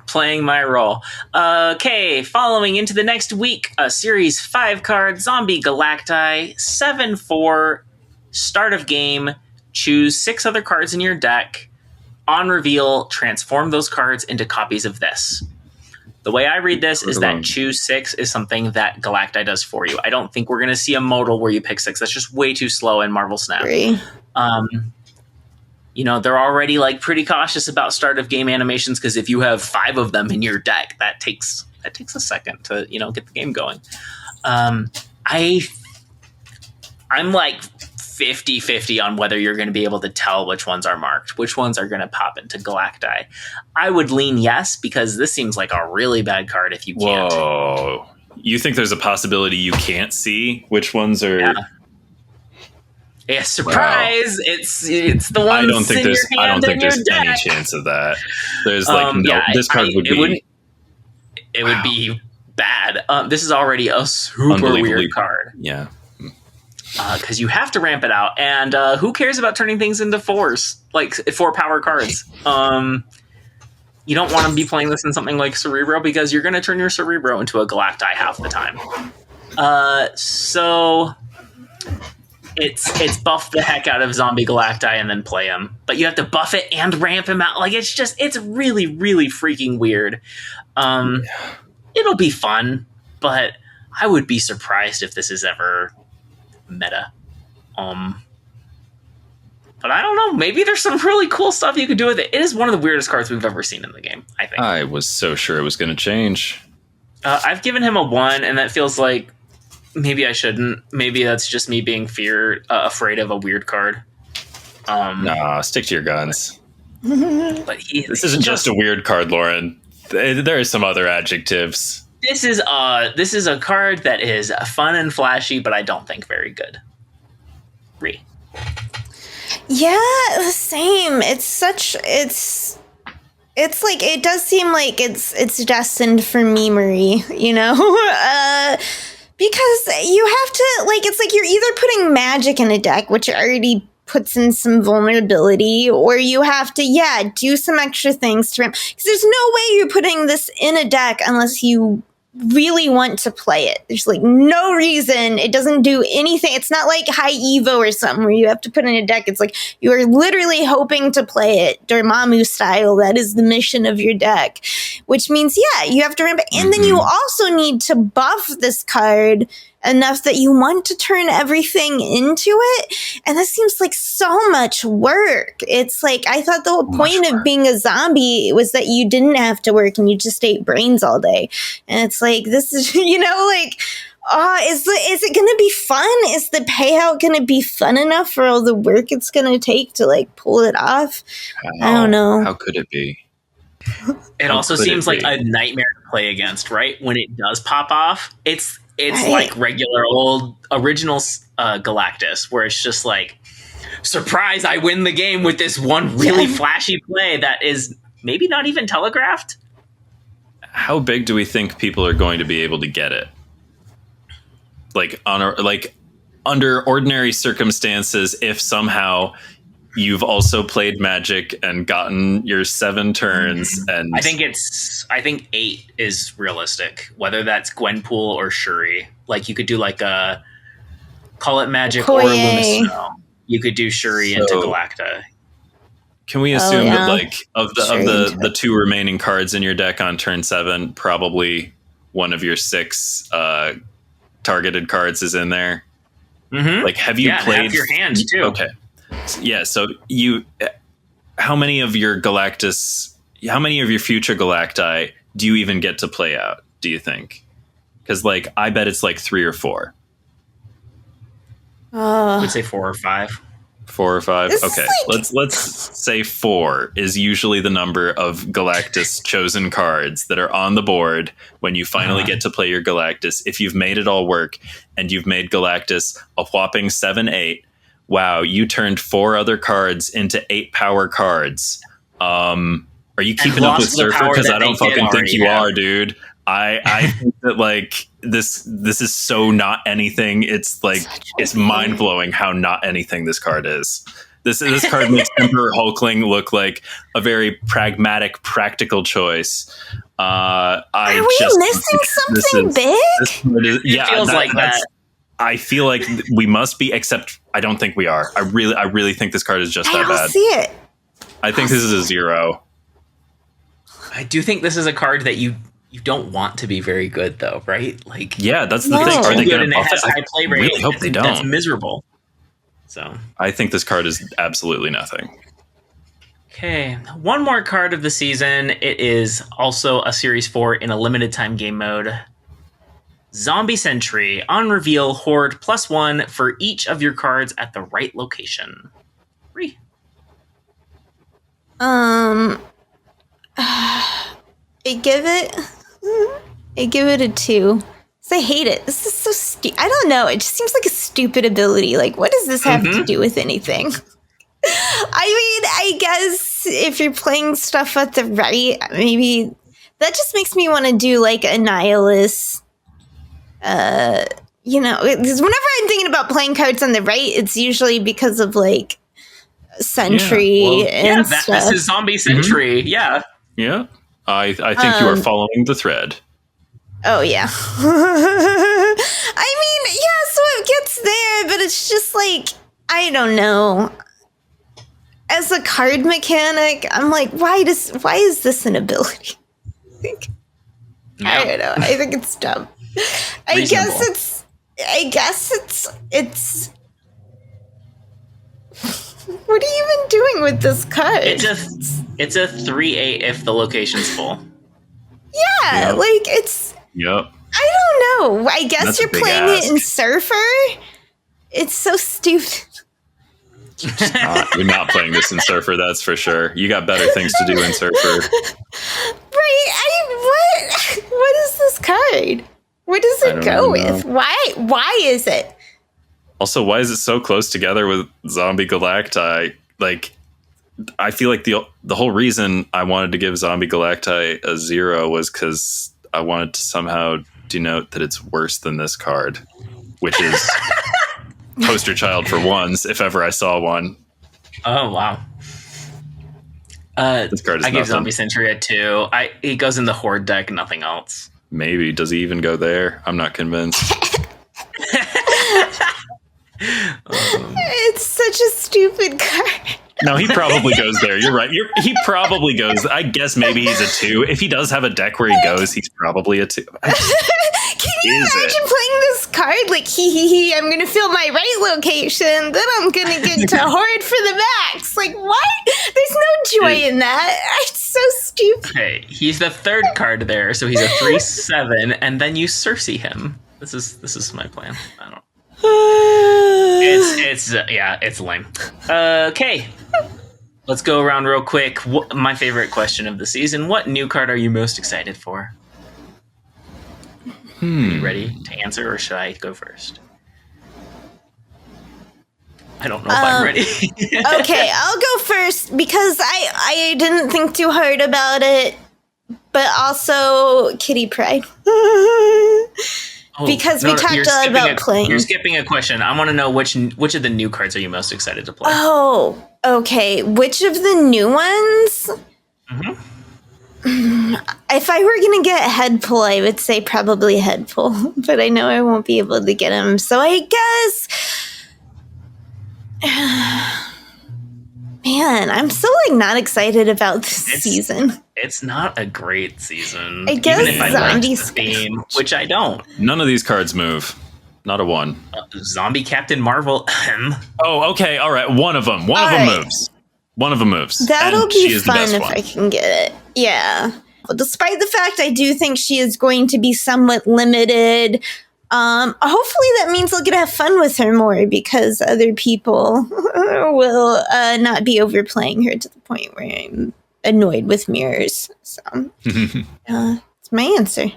playing my role. Okay, following into the next week, a series 5 card Zombie Galacti 7/4 start of game. Choose 6 other cards in your deck. On reveal, transform those cards into copies of this. The way I read this is that choose 6 is something that Galacti does for you. I don't think we're going to see a modal where you pick 6. That's just way too slow in Marvel Snap. You know, they're already like pretty cautious about start of game animations because if you have 5 of them in your deck, that takes a second to, you know, get the game going. I'm like 50-50 on whether you're going to be able to tell which ones are marked, which ones are going to pop into Galacti. I would lean yes, because this seems like a really bad card if you can't. Whoa. You think there's a possibility you can't see which ones are... Yeah, surprise! Wow. It's the ones. I don't think there's any chance of that. There's this card would be. It would be bad. This is already a super weird card. Yeah. Because you have to ramp it out, and who cares about turning things into 4s, like 4 power cards? You don't want to be playing this in something like Cerebro because you're going to turn your Cerebro into a Galacti half the time. So it's buff the heck out of Zombie Galacti and then play him, but you have to buff it and ramp him out. Like it's really, really freaking weird. It'll be fun, but I would be surprised if this is ever meta. But I don't know. Maybe there's some really cool stuff you could do with it. It is one of the weirdest cards we've ever seen in the game, I think. I was so sure it was going to change. I've given him a 1, and that feels like maybe I shouldn't. Maybe that's just me being afraid of a weird card. Nah, stick to your guns. But this isn't just a weird card, Lauren. There are some other adjectives. This is a card that is fun and flashy, but I don't think very good. Ree. Yeah, the same. It's like, it does seem like it's destined for memery, you know? Because you have to, like, it's like you're either putting magic in a deck, which already puts in some vulnerability, or you have to, do some extra things to ramp. Because there's no way you're putting this in a deck unless you really want to play it. There's like no reason. It doesn't do anything. It's not like High Evo or something where you have to put in a deck. It's like you are literally hoping to play it Dormammu style. That is the mission of your deck, which means, you have to ramp it. And then you also need to buff this card enough that you want to turn everything into it. And that seems like so much work. It's like, I thought the whole point of being a zombie was that you didn't have to work and you just ate brains all day. And it's like, this is, is it going to be fun? Is the payout going to be fun enough for all the work it's going to take to like pull it off? I don't know. How could it be? It also seems like a nightmare to play against, right? When it does pop off, it's right. Like regular old original Galactus, where it's just like, surprise, I win the game with this one really flashy play that is maybe not even telegraphed. How big do we think people are going to be able to get it? Like under ordinary circumstances, if somehow you've also played Magic and gotten your 7 turns, and I think 8 is realistic. Whether that's Gwenpool or Shuri, like you could do like a call it Magic or Lumisnow. You could do Shuri into Galacta. Can we assume that like of the 2 remaining cards in your deck on turn 7, probably one of your 6 targeted cards is in there? Mm-hmm. Like, have you played half your hand too? Okay. Yeah, so how many of your future Galacti do you even get to play out, do you think? Because, like, I bet it's like 3 or 4. I would say 4 or 5. 4 or 5. This is Okay, like- let's say 4 is usually the number of Galactus chosen cards that are on the board when you finally get to play your Galactus. If you've made it all work and you've made Galactus a whopping 7/8, wow, you turned 4 other cards into 8 power cards. Are you keeping up with Surfer? Because I don't fucking think you are, dude. I think that like this is so not anything. It's like it's mind blowing how not anything this card is. This card makes Emperor Hulkling look like a very pragmatic, practical choice. Are we missing something big? It feels like that. I feel like we must be, except I don't think we are. I really think this card is just that bad. I don't see it. I think this is a 0. I do think this is a card that you don't want to be very good, though, right? Like, yeah, that's the thing. Are they going to buff it? High play rate. Really hope they don't. That's miserable. So I think this card is absolutely nothing. Okay, one more card of the season. It is also a Series 4 in a limited time game mode. Zombie Sentry. On reveal, hoard +1 for each of your cards at the right location. Free. I give it a 2. 'Cause I hate it. This is so stupid. I don't know. It just seems like a stupid ability. Like, what does this have to do with anything? I mean, I guess if you're playing stuff at the right, maybe that just makes me want to do like a Nihilus. You know, because whenever I'm thinking about playing cards on the right, it's usually because of like Sentry and stuff. This is Zombie Sentry. Yeah. Yeah. I think you are following the thread. Oh, yeah. I mean, yeah, so it gets there, but it's just like, I don't know. As a card mechanic, I'm like, why is this an ability? I don't know. I think it's dumb. I guess it's what are you even doing with this card? It's a 3/8 if the location's full. Yeah, Yep. like it's. Yep. I don't know. I guess That's you're a big playing ask. it in Surfer. It's so stupid. You're not playing this in Surfer, that's for sure. You got better things to do in Surfer. Right? What is this card? Where does it go with? Why is it? Also, why is it so close together with Zombie Galacti? Like, I feel like the whole reason I wanted to give Zombie Galacti a 0 was because I wanted to somehow denote that it's worse than this card, which is poster child for ones, if ever I saw one. Oh, wow. This card is I give nothing. Zombie Sentry a 2. He goes in the Horde deck, nothing else. Maybe. Does he even go there? I'm not convinced. It's such a stupid card. No, he probably goes there. You're right. He probably goes. I guess maybe he's a 2. If he does have a deck where he goes, he's probably a 2. Can you imagine playing this card? Like, I'm going to fill my right location, then I'm going to get to Horde for the max. Like, what? There's no joy in that. It's so stupid. Hey, he's the 3rd card there, so he's a 3/7, and then you Cersei him. This is my plan. I don't. It's lame. Okay, let's go around real quick. My favorite question of the season: what new card are you most excited for? Are you ready to answer, or should I go first? I don't know if I'm ready. Okay, I'll go first because I didn't think too hard about it, but also Kitty Pride. Because we talked a lot about playing. You're skipping a question. I want to know which of the new cards are you most excited to play? Oh, okay. Which of the new ones? If I were going to get head pull, I would say probably head pull, but I know I won't be able to get him. So I guess, man, I'm still like not excited about this season. It's not a great season. I guess even if I like the Zombies theme, which I don't. None of these cards move. Not a 1. Zombie Captain Marvel. Oh, okay. All right. One of them. One of them moves. One of them moves. That'll And be she is the fun best if one. I can get it. Yeah. Well, despite the fact I do think she is going to be somewhat limited Hopefully that means I'll get to have fun with her more because other people will not be overplaying her to the point where I'm annoyed with mirrors. So it's my answer.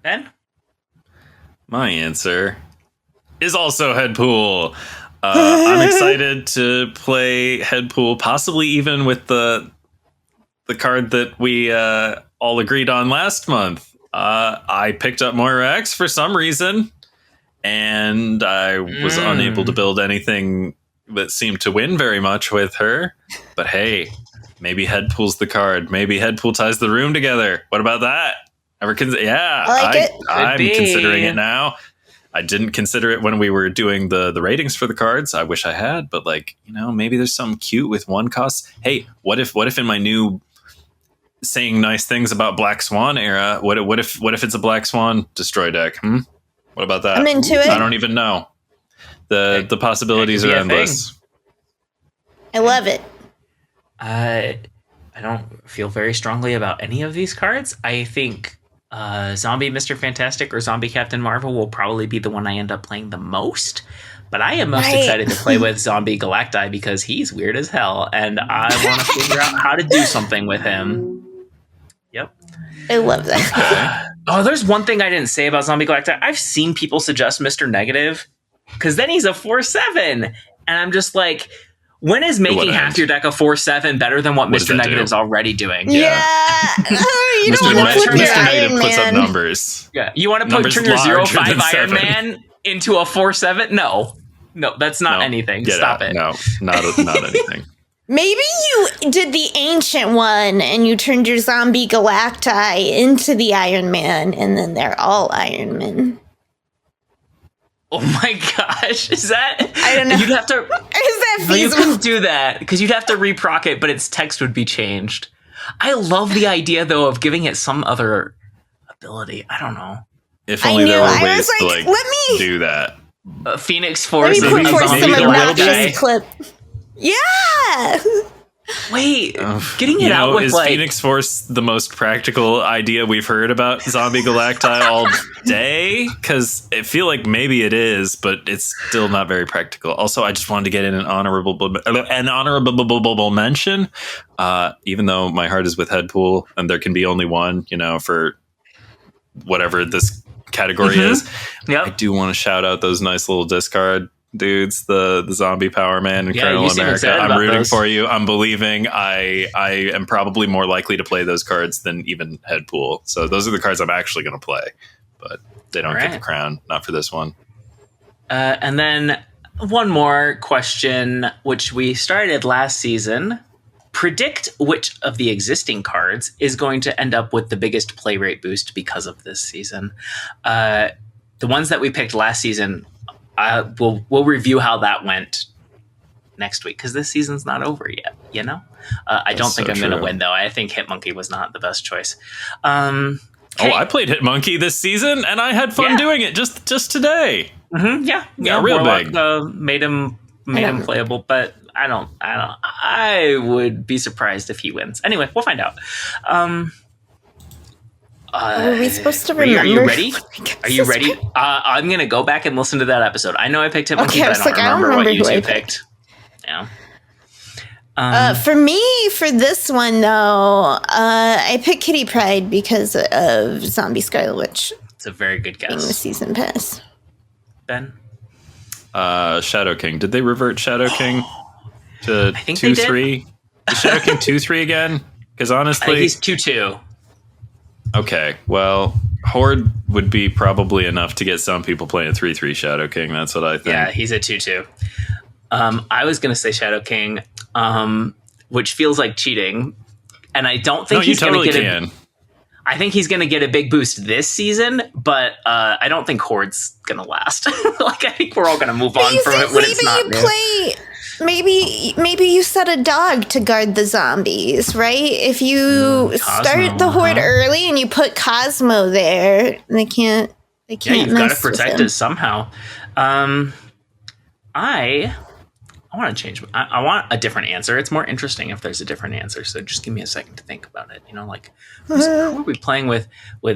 Ben? My answer is also Headpool. I'm excited to play Headpool, possibly even with the card that we all agreed on last month. I picked up Moira X for some reason, and I was unable to build anything that seemed to win very much with her. But hey, maybe Headpool's the card. Maybe Headpool ties the room together. What about that? I'm considering it now. I didn't consider it when we were doing the ratings for the cards. I wish I had, but maybe there's something cute with one cost. Hey, what if in my new saying nice things about Black Swan era, what if it's a Black Swan destroy deck? What about that? I'm into it. I don't even know. The possibilities are endless. I love it. I don't feel very strongly about any of these cards. I think Zombie Mr. Fantastic or Zombie Captain Marvel will probably be the one I end up playing the most. But I am most excited to play with Zombie Galacti because he's weird as hell, and I want to figure out how to do something with him. Yep. I love that. Oh, there's one thing I didn't say about Zombie Galacti. I've seen people suggest Mr. Negative, because then he's a 4/7. And I'm just like, when is making half your deck a 4/7 better than what Mr. Negative's already doing? Yeah. You don't want to flip your Mr. Negative Iron puts up Man. numbers. Yeah. You want to turn your 0/5 Iron Man into a 4/7? No, that's not anything. Stop it. No, not anything. Maybe you did the ancient one and you turned your Zombie Galacti into the Iron Man, and then they're all Iron Men. Oh my gosh, is that? I don't know. You'd have to. Is that No, you feasible? couldn't do that because you'd have to reproc it, but its text would be changed. I love the idea though of giving it some other ability. I don't know. If only there were ways to let me do that. Phoenix Let Force. me put forth some Zombie obnoxious Galacti. clip. Yeah. Wait, getting it out with is Phoenix Force the most practical idea we've heard about Zombie Galacti all day? Because I feel like maybe it is, but it's still not very practical. Also, I just wanted to get in an honorable mention, even though my heart is with Headpool, and there can be only one, for whatever this category is. Yep. I do want to shout out those nice little discard dudes, the Zombie Power Man and Colonel America. I'm rooting for you. I'm believing. I am probably more likely to play those cards than even Headpool. So those are the cards I'm actually going to play, but they don't get the crown. Not for this one. And then one more question, which we started last season. Predict which of the existing cards is going to end up with the biggest play rate boost because of this season. The ones that we picked last season, we'll review how that went next week because this season's not over yet. I don't think I'm going to win though. I think Hitmonkey was not the best choice. I played Hitmonkey this season and I had fun doing it just today. Mm-hmm, yeah, real Warlock, big. Made him playable, but I would be surprised if he wins. Anyway, we'll find out. Are we supposed to remember? Are you ready? Are you ready? I'm going to go back and listen to that episode. I know I picked Hitmonkey, but I don't remember what you two picked. Yeah. For me, for this one, though, I picked Kitty Pryde because of Zombie Scarlet Witch. It's a very good guess. Being the season pass. Ben? Shadow King. Did they revert Shadow King to 2/3? Is Shadow King 2/3 again? Because honestly... he's 2/2. Okay, well, Horde would be probably enough to get some people playing 3/3 Shadow King. That's what I think. Yeah, he's a 2/2. I was going to say Shadow King, which feels like cheating. And I don't think he's going to get I think he's going to get a big boost this season, but I don't think Horde's going to last. I think we're all going to move on from it when it's not new. Maybe you set a dog to guard the zombies, right? If you start the Horde early and you put Cosmo there, they can't you've got to protect it somehow. I want to change. I want a different answer. It's more interesting if there's a different answer. So just give me a second to think about it. Who are we playing with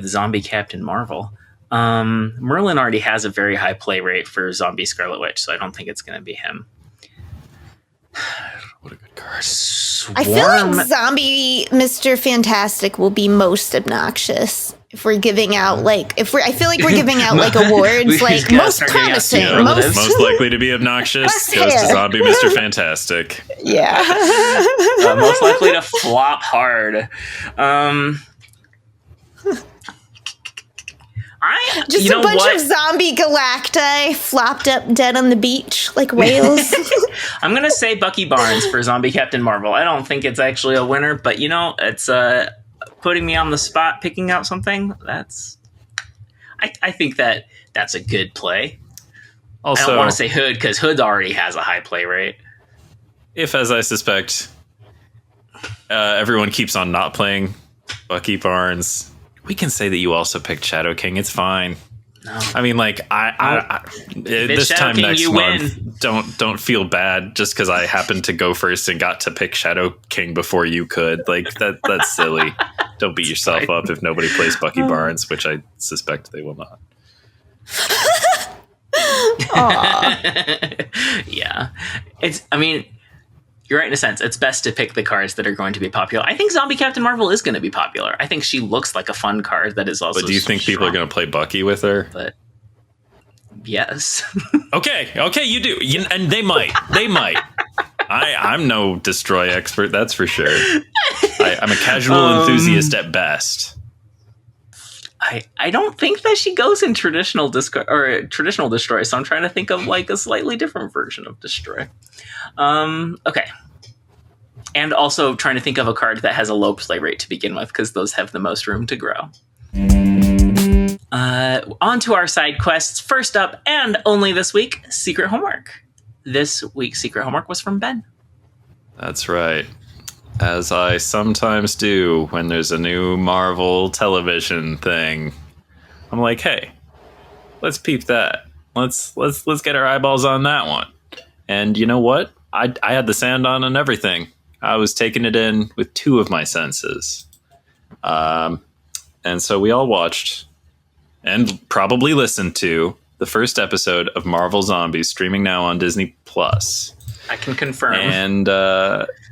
Zombie Captain Marvel? Merlin already has a very high play rate for Zombie Scarlet Witch, so I don't think it's going to be him. What a good card. I feel like Zombie Mr. Fantastic will be most obnoxious if we're giving out I feel like we're giving out like awards like most promising, most likely to be obnoxious goes to Zombie Mr. Fantastic. Yeah. Most likely to flop hard. Just a bunch of zombie galacti flopped up dead on the beach like whales. I'm going to say Bucky Barnes for Zombie Captain Marvel. I don't think it's actually a winner, but it's putting me on the spot, picking out something. I think that's a good play. Also, I don't want to say Hood because Hood already has a high play rate. If, as I suspect, everyone keeps on not playing Bucky Barnes, we can say that you also picked Shadow King. It's fine. No. I mean, like, this Shadow time King, next month, win. don't feel bad just because I happened to go first and got to pick Shadow King before you could. Like, that's silly. Don't beat yourself up if nobody plays Bucky Barnes, which I suspect they will not. Yeah. You're right in a sense. It's best to pick the cards that are going to be popular. I think Zombie Captain Marvel is going to be popular. I think she looks like a fun card that is also. But do you think people are going to play Bucky with her? But yes. Okay, you do, and they might. I'm no destroy expert, that's for sure. I'm a casual enthusiast at best. I don't think that she goes in traditional destroy, so I'm trying to think of like a slightly different version of destroy. Okay. And also trying to think of a card that has a low play rate to begin with, because those have the most room to grow. On to our side quests. First up, and only this week, Secret Homework. This week's Secret Homework was from Ben. That's right. As I sometimes do when there's a new Marvel television thing. I'm like, hey, let's peep that. Let's get our eyeballs on that one. And you know what? I had the sound on and everything. I was taking it in with two of my senses. And so we all watched and probably listened to the first episode of Marvel Zombies, streaming now on Disney Plus. I can confirm. And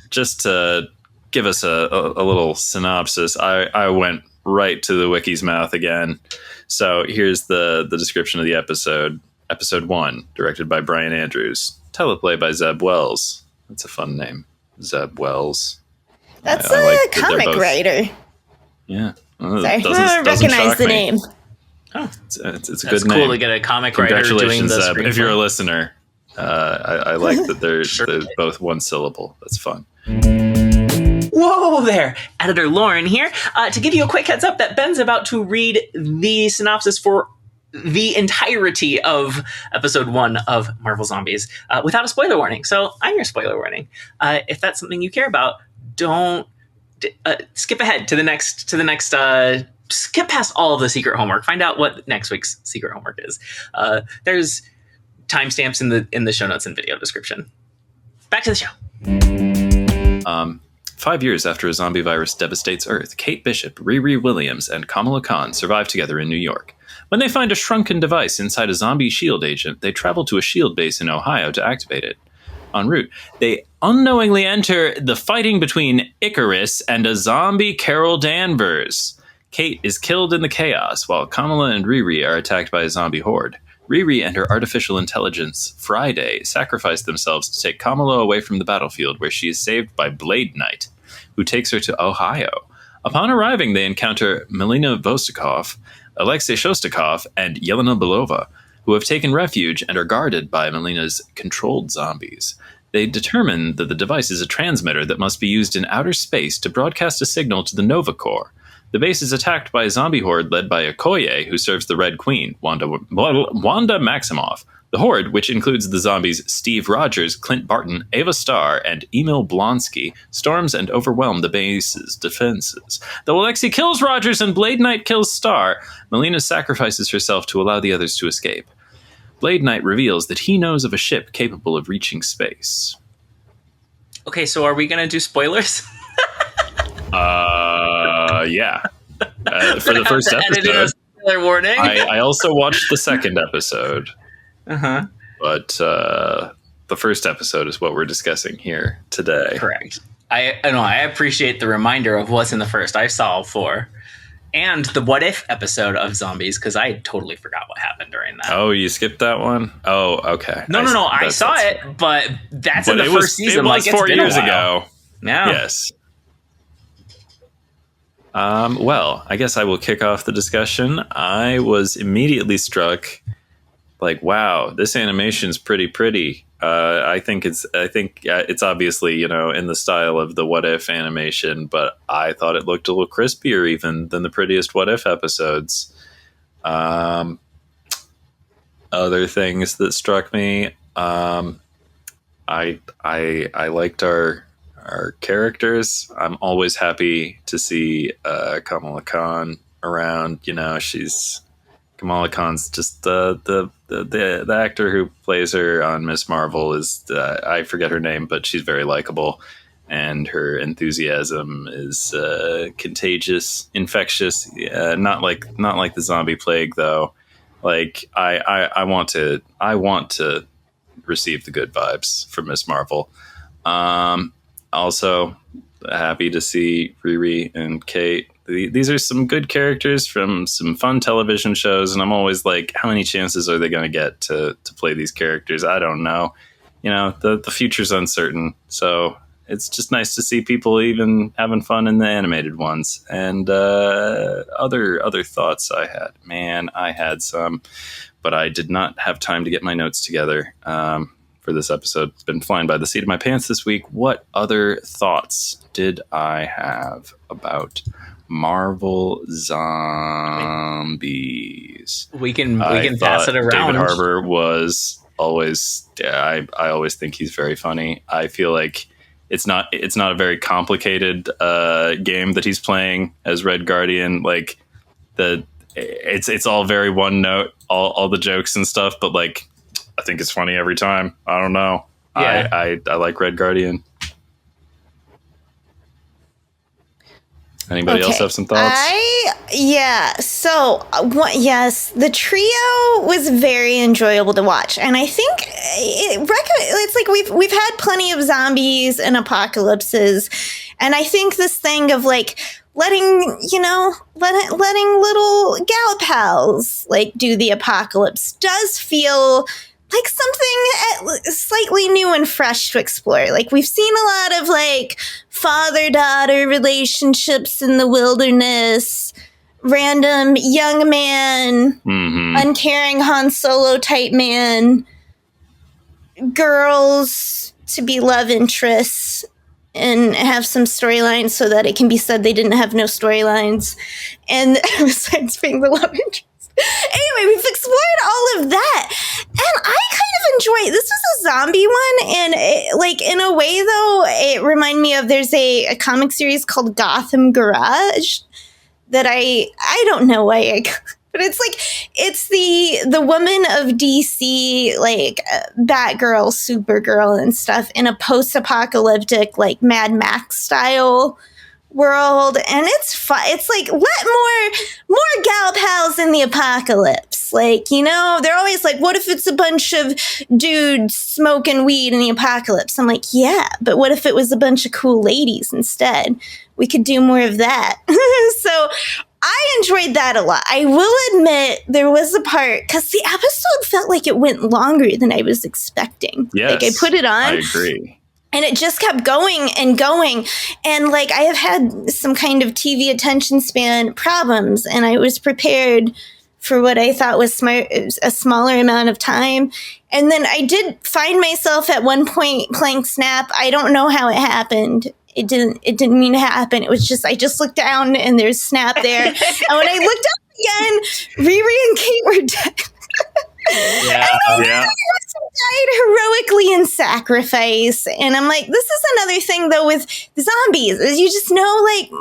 just to give us a little synopsis, I went right to the wiki's mouth again. So here's the description of the episode. Episode 1, directed by Brian Andrews. Teleplay by Zeb Wells. That's a fun name. Zeb Wells. That's a comic writer. Yeah. Sorry, I don't recognize the name. Oh, it's a good name. It's cool to get a comic writer doing the Zeb. If you're a listener, I like that they're both one syllable. That's fun. Whoa there! Editor Lauren here to give you a quick heads up that Ben's about to read the synopsis for the entirety of episode 1 of Marvel Zombies without a spoiler warning. So I'm your spoiler warning. If that's something you care about, don't skip ahead to the next. Skip past all of the secret homework. Find out what next week's secret homework is. There's timestamps in the show notes and video description. Back to the show. 5 years after a zombie virus devastates Earth, Kate Bishop, Riri Williams, and Kamala Khan survive together in New York. When they find a shrunken device inside a zombie SHIELD agent, they travel to a SHIELD base in Ohio to activate it. En route, they unknowingly enter the fighting between Icarus and a zombie Carol Danvers. Kate is killed in the chaos, while Kamala and Riri are attacked by a zombie horde. Riri and her artificial intelligence, Friday, sacrifice themselves to take Kamala away from the battlefield, where she is saved by Blade Knight, who takes her to Ohio. Upon arriving, they encounter Melina Vostokov, Alexei Shostakov, and Yelena Belova, who have taken refuge and are guarded by Melina's controlled zombies. They determine that the device is a transmitter that must be used in outer space to broadcast a signal to the Nova Corps. The base is attacked by a zombie horde led by Okoye, who serves the Red Queen, Wanda Maximoff. The horde, which includes the zombies Steve Rogers, Clint Barton, Ava Starr, and Emil Blonsky, storms and overwhelm the base's defenses. Though Alexei kills Rogers and Blade Knight kills Starr, Melina sacrifices herself to allow the others to escape. Blade Knight reveals that he knows of a ship capable of reaching space. Okay, so are we going to do spoilers? Yeah. For the first episode. spoiler warning. I also watched the second episode, Uh-huh. but the first episode is what we're discussing here today. Correct. I know. I appreciate the reminder of what's in the first. I saw all 4. And the What If episode of Zombies, because I totally forgot what happened during that. Oh, you skipped that one? Oh, okay. No. I saw it, but that's in the first season. It was like, 4 years ago. Yeah. Yes. Well, I guess I will kick off the discussion. I was immediately struck, like, wow, this animation's pretty. I think it's obviously, in the style of the What If animation, but I thought it looked a little crispier even than the prettiest What If episodes. Other things that struck me, I liked our characters. I'm always happy to see Kamala Khan around. Kamala Khan's just the actor who plays her on Miss Marvel is I forget her name, but she's very likable, and her enthusiasm is contagious, infectious. Not like the zombie plague though. Like I want to receive the good vibes from Miss Marvel. Also happy to see Riri and Kate. These are some good characters from some fun television shows, and I'm always like, how many chances are they going to get to play these characters? I don't know. The future's uncertain, so it's just nice to see people even having fun in the animated ones. And other thoughts I had. Man, I had some, but I did not have time to get my notes together for this episode. It's been flying by the seat of my pants this week. What other thoughts did I have about Marvel Zombies? We can pass it around. David Harbour was always, I always think he's very funny. I feel like it's not a very complicated game that he's playing as Red Guardian. Like it's all very one note, all the jokes and stuff, but like I think it's funny every time. I don't know. Yeah. I like Red Guardian. Anybody else have some thoughts? Yes, the trio was very enjoyable to watch, and I think it's like we've had plenty of zombies and apocalypses, and I think this thing of like letting little gal pals like do the apocalypse does feel like something slightly new and fresh to explore. Like we've seen a lot of like father-daughter relationships in the wilderness, random young man, uncaring Han Solo type man, girls to be love interests and have some storylines so that it can be said they didn't have no storylines. And besides being the love interest. Anyway, we've explored all of that, and I kind of enjoy it. This was a zombie one, and in a way, though, it reminded me of there's a comic series called Gotham Garage that I don't know why but it's like it's the woman of DC, like Batgirl, Supergirl, and stuff in a post-apocalyptic like Mad Max style world, and it's fun. It's like let more gal pals in the apocalypse. Like, they're always like, what if it's a bunch of dudes smoking weed in the apocalypse? I'm like, yeah, but what if it was a bunch of cool ladies instead? We could do more of that. So I enjoyed that a lot. I will admit there was a part, because the episode felt like it went longer than I was expecting. Yes, like I put it on. I agree. And it just kept going and going. And like I have had some kind of TV attention span problems, and I was prepared for what I thought was a smaller amount of time. And then I did find myself at one point playing Snap. I don't know how it happened. It didn't mean to happen. It was just, I just looked down and there's Snap there. And when I looked up again, Riri and Kate were dead. Yeah. Died heroically in sacrifice, and I'm like, this is another thing though with the zombies, is you just know like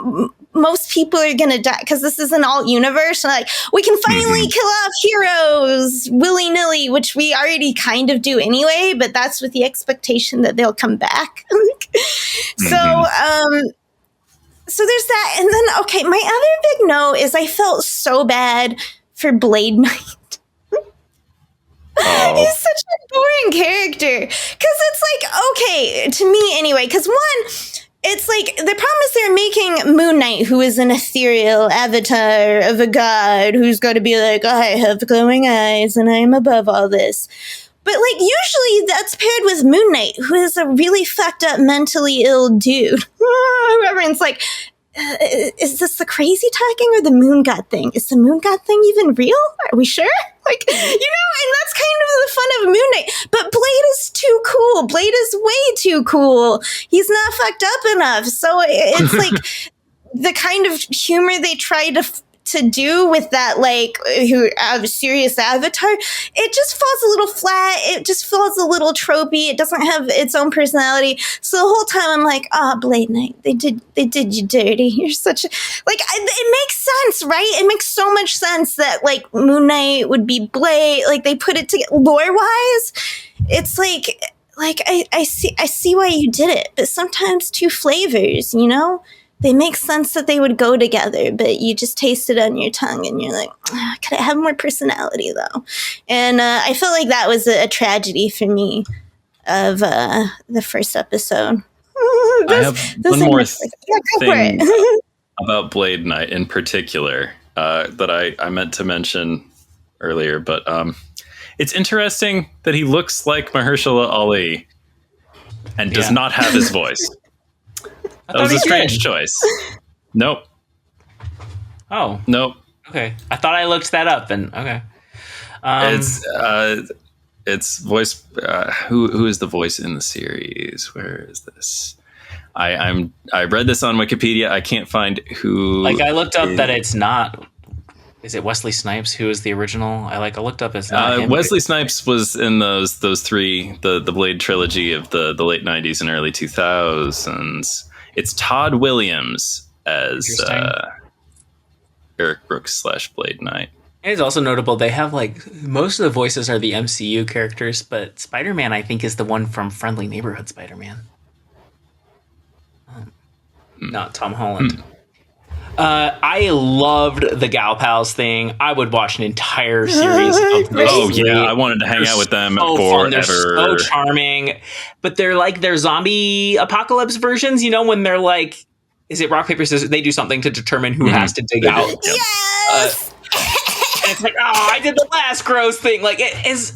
most people are gonna die because this is an alt universe. Like we can finally kill off heroes willy nilly, which we already kind of do anyway, but that's with the expectation that they'll come back. So there's that, and then my other big note is I felt so bad for Blade Knight. Oh. He's such a boring character. Because it's like, okay, to me anyway, because one, it's like, the problem is they're making Moon Knight, who is an ethereal avatar of a god who's got to be like, I have glowing eyes and I'm above all this. But, like, usually that's paired with Moon Knight, who is a really fucked up, mentally ill dude. Everyone's like, is this the crazy talking or the moon god thing? Is the moon god thing even real? Are we sure? Like, you know, and that's kind of the fun of Moon Knight. But Blade is too cool. Blade is way too cool. He's not fucked up enough. So it's like the kind of humor they try to do with that, like, serious avatar, it just falls a little flat. It just feels a little tropey. It doesn't have its own personality. So the whole time I'm like, Blade Knight, they did you dirty. You're such a, like, it makes sense, right? It makes so much sense that, like, Moon Knight would be Blade. Like, they put it together lore-wise. It's like I see why you did it, but sometimes two flavors, you know? They make sense that they would go together, but you just taste it on your tongue and you're like, could it have more personality though? And I felt like that was a tragedy for me of the first episode. I have one more thing about Blade Knight in particular that I meant to mention earlier, but it's interesting that he looks like Mahershala Ali and does not have his voice. That was a strange choice. Nope. Oh. Nope. Okay. I thought I looked that up and okay. It's voice. Who is the voice in the series? Where is this? I read this on Wikipedia. I can't find who. Like, I looked up that it's not. Is it Wesley Snipes who is the original? I looked up as not him. Wesley Snipes was in those three, the Blade trilogy of the late 90s and early 2000s. It's Todd Williams as Eric Brooks / Blade Knight. It's also notable they have, like, most of the voices are the MCU characters, but Spider-Man, I think, is the one from Friendly Neighborhood Spider-Man. Not Tom Holland. I loved the Gal Pals thing. I would watch an entire series of this. Oh, yeah. I wanted to hang out with them forever. They're so charming. But they're like their zombie apocalypse versions, you know, when they're like, is it rock, paper, scissors? They do something to determine who has to dig out. Yes! And it's like, I did the last gross thing. Like, it's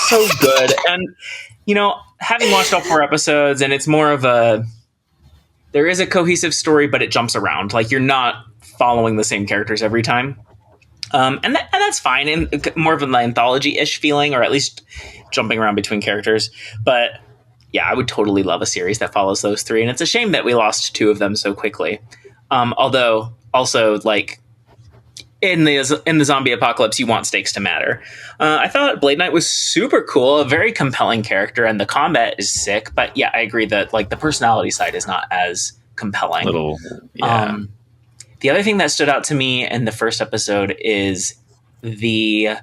so good. And, you know, having watched all 4 episodes, and it's more of there is a cohesive story, but it jumps around. Like, you're not following the same characters every time. And that's fine. And more of an anthology-ish feeling, or at least jumping around between characters. But yeah, I would totally love a series that follows those 3. And it's a shame that we lost 2 of them so quickly. Although also, like, in the zombie apocalypse, you want stakes to matter. I thought Blade Knight was super cool, a very compelling character, and the combat is sick. But yeah, I agree that, like, the personality side is not as compelling. The other thing that stood out to me in the first episode is the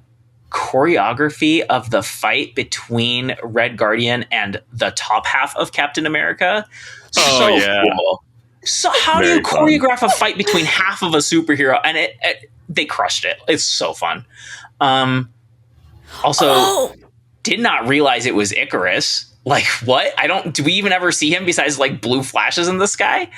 choreography of the fight between Red Guardian and the top half of Captain America. Cool. So how do you choreograph a fight between half of a superhero? And they crushed it. It's so fun. Did not realize it was Icarus. Like, what? Do we even ever see him besides, like, blue flashes in the sky?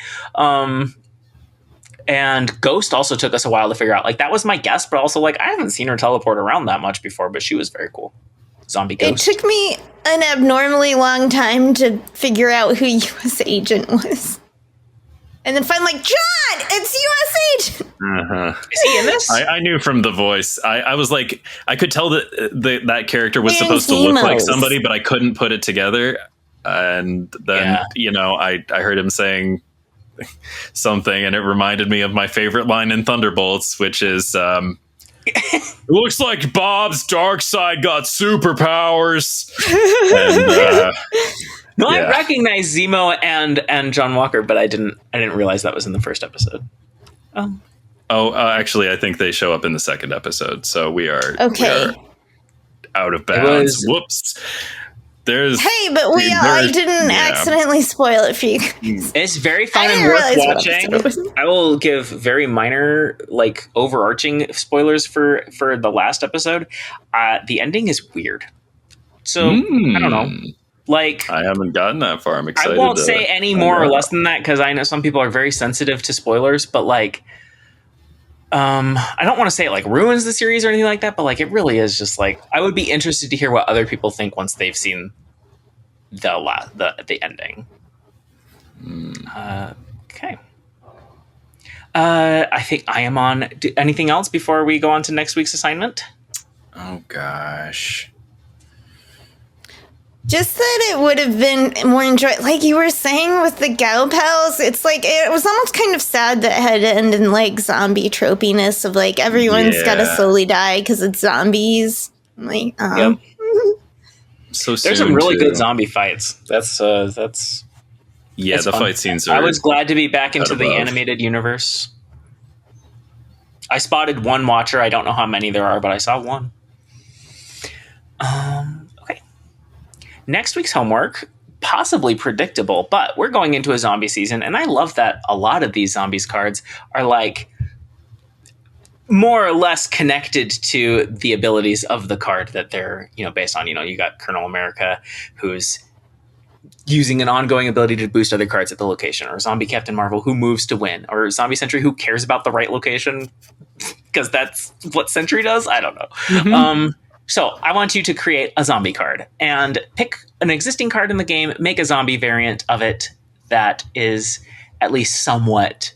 And Ghost also took us a while to figure out. Like, that was my guess, but also, like, I haven't seen her teleport around that much before, but she was very cool. Zombie Ghost. It took me an abnormally long time to figure out who U.S. Agent was. And then finally, like, John, it's U.S. Agent. Is he in this? I knew from the voice. I was like, I could tell that that character was supposed to look like somebody, but I couldn't put it together. And then, you know, I heard him saying something, and it reminded me of my favorite line in Thunderbolts, which is, it looks like Bob's dark side got superpowers. And, no, I recognize Zemo and John Walker, but I didn't realize that was in the first episode. Actually, I think they show up in the second episode, so we are out of bounds. Whoops. There's Hey, but I didn't accidentally spoil it for you guys. It's very fun I and didn't worth realize what watching. episode it was. I will give very minor, like, overarching spoilers for the last episode. The ending is weird. So, I don't know. Like, I haven't gotten that far. I'm excited. I won't say any more or less than that because I know some people are very sensitive to spoilers, but like, I don't want to say it like ruins the series or anything like that, but like it really is just like I would be interested to hear what other people think once they've seen the ending. Okay. I think I am on. Anything else before we go on to next week's assignment? Oh gosh. Just that it would have been more enjoyable. Like you were saying with the gal pals, it's like it was almost kind of sad that it had to end in like zombie tropiness of like everyone's got to slowly die because it's zombies. Like, So there's some really good zombie fights. That's the fun. Fight scenes are. I was glad to be back into the animated universe. I spotted one watcher. I don't know how many there are, but I saw one. Okay. Next week's homework, possibly predictable, but we're going into a zombie season, and I love that a lot of these zombies cards are like more or less connected to the abilities of the card that they're, based on. You got Colonel America, who's using an ongoing ability to boost other cards at the location, or Zombie Captain Marvel, who moves to win, or Zombie Sentry, who cares about the right location because that's what Sentry does. I don't know. Mm-hmm. So I want you to create a zombie card and pick an existing card in the game, make a zombie variant of it that is at least somewhat,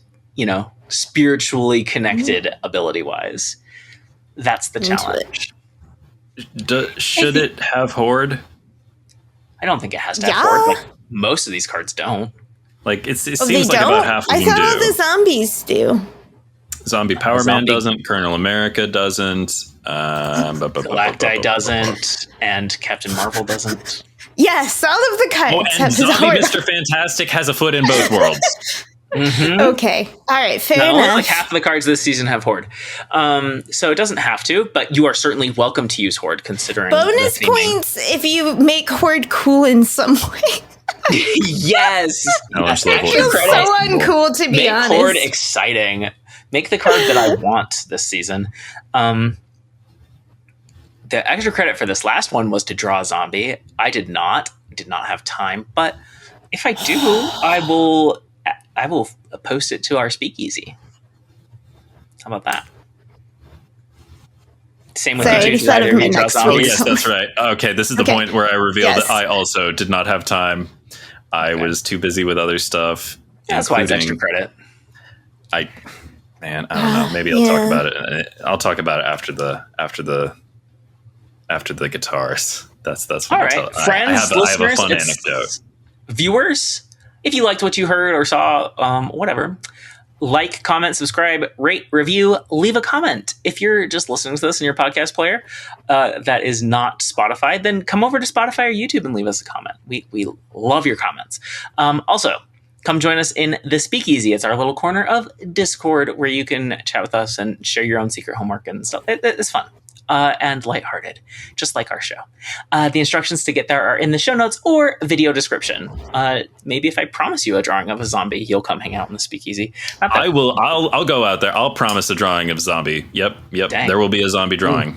spiritually connected ability-wise. That's the challenge. Should it have Horde? I don't think it has to have Horde. Like, most of these cards don't. Like it seems like about half of them do. I thought all the zombies do. Zombie Power Man doesn't. Colonel America doesn't. Galacti doesn't, and Captain Marvel doesn't. Yes, all of the cards have Zombie Mr. Fantastic has a foot in both worlds. Mm-hmm. Okay, all right, fair enough. Only like half of the cards this season have Horde, so it doesn't have to, but you are certainly welcome to use Horde, considering bonus points if you make Horde cool in some way. Yes, that feels so uncool to be honest. Make Horde exciting. Make the card that I want this season. The extra credit for this last one was to draw a zombie. I did not have time, but if I do, I will post it to our speakeasy. How about that? Same with you two. Either of you draw zombies. Oh, yes, that's right. Okay, this is the point where I revealed that I also did not have time. I was too busy with other stuff. Yeah, that's why it's extra credit. I don't know. Maybe I'll talk about it. I'll talk about it after the guitars. That's what all right. Friends, listeners, I have a fun anecdote. Viewers, if you liked what you heard or saw, whatever, like, comment, subscribe, rate, review, leave a comment. If you're just listening to this in your podcast player that is not Spotify, then come over to Spotify or YouTube and leave us a comment. We love your comments. Also, come join us in the Speakeasy. It's our little corner of Discord where you can chat with us and share your own secret homework and stuff. It's fun. And lighthearted, just like our show. The instructions to get there are in the show notes or video description. Maybe if I promise you a drawing of a zombie, you'll come hang out in the Speakeasy. I will. I'll go out there. I'll promise a drawing of zombie. Yep. Dang. There will be a zombie drawing.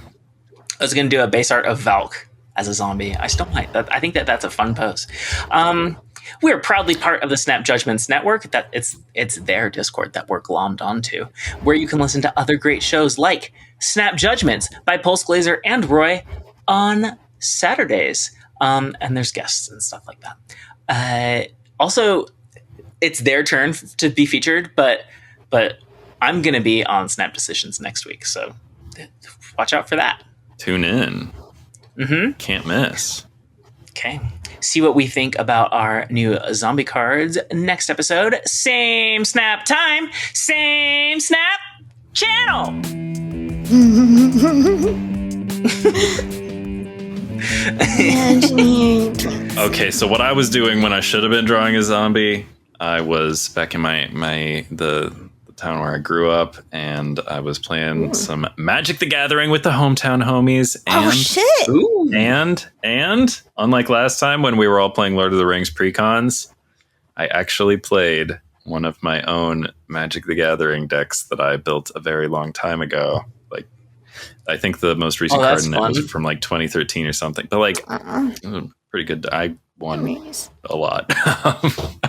I was going to do a base art of Valk as a zombie. I still might. I think that's a fun pose. We are proudly part of the Snap Judgments Network. That it's their Discord that we're glommed onto, where you can listen to other great shows like Snap Judgments by Pulse Glazer and Roy on Saturdays. And there's guests and stuff like that. Also, it's their turn to be featured, but I'm going to be on Snap Decisions next week, so watch out for that. Tune in. Mm-hmm. Can't miss. Okay. See what we think about our new zombie cards next episode. Same Snap time, same Snap channel. Okay, so what I was doing when I should have been drawing a zombie, I was back in the the town where I grew up, and I was playing some Magic the Gathering with the hometown homies. And, Oh shit! And unlike last time when we were all playing Lord of the Rings precons, I actually played one of my own Magic the Gathering decks that I built a very long time ago. Like, I think the most recent card in it was from like 2013 or something. But like, it was pretty good. I won a lot.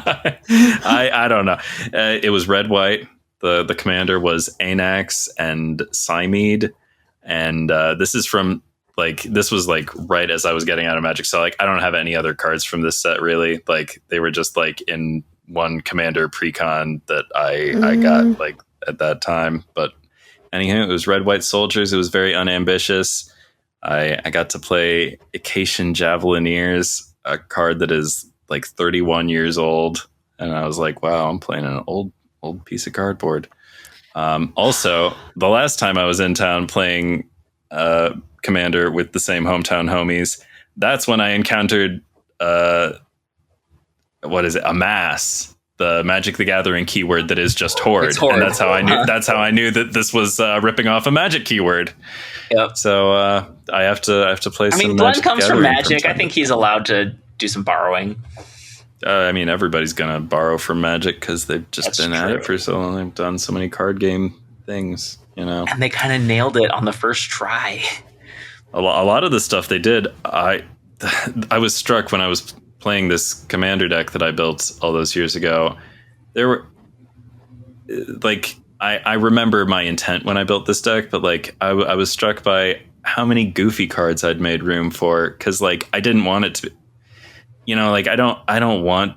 I don't know. It was red white. The commander was Anax and Cymede, and this was like right as I was getting out of Magic. So like, I don't have any other cards from this set really. Like, they were just like in one commander precon that I got like at that time. But anyhow, it was red white soldiers. It was very unambitious. I got to play Acacian Javelineers, a card that is like 31 years old, and I was like, wow, I'm playing an old piece of cardboard. Also, the last time I was in town playing Commander with the same hometown homies, that's when I encountered Amass, the Magic the Gathering keyword that is just Horde. And that's how I knew that this was ripping off a Magic keyword. Yep. So I have to play some. I mean, Glenn comes from Magic. I think he's allowed to do some borrowing. I mean, everybody's gonna borrow from Magic because they've just been at it for so long. They've done so many card game things, you know. And they kind of nailed it on the first try. A lot of the stuff they did, I was struck when I was playing this commander deck that I built all those years ago. There were like, I remember my intent when I built this deck, but like I was struck by how many goofy cards I'd made room for, because like I didn't want it to be, you know, like I don't want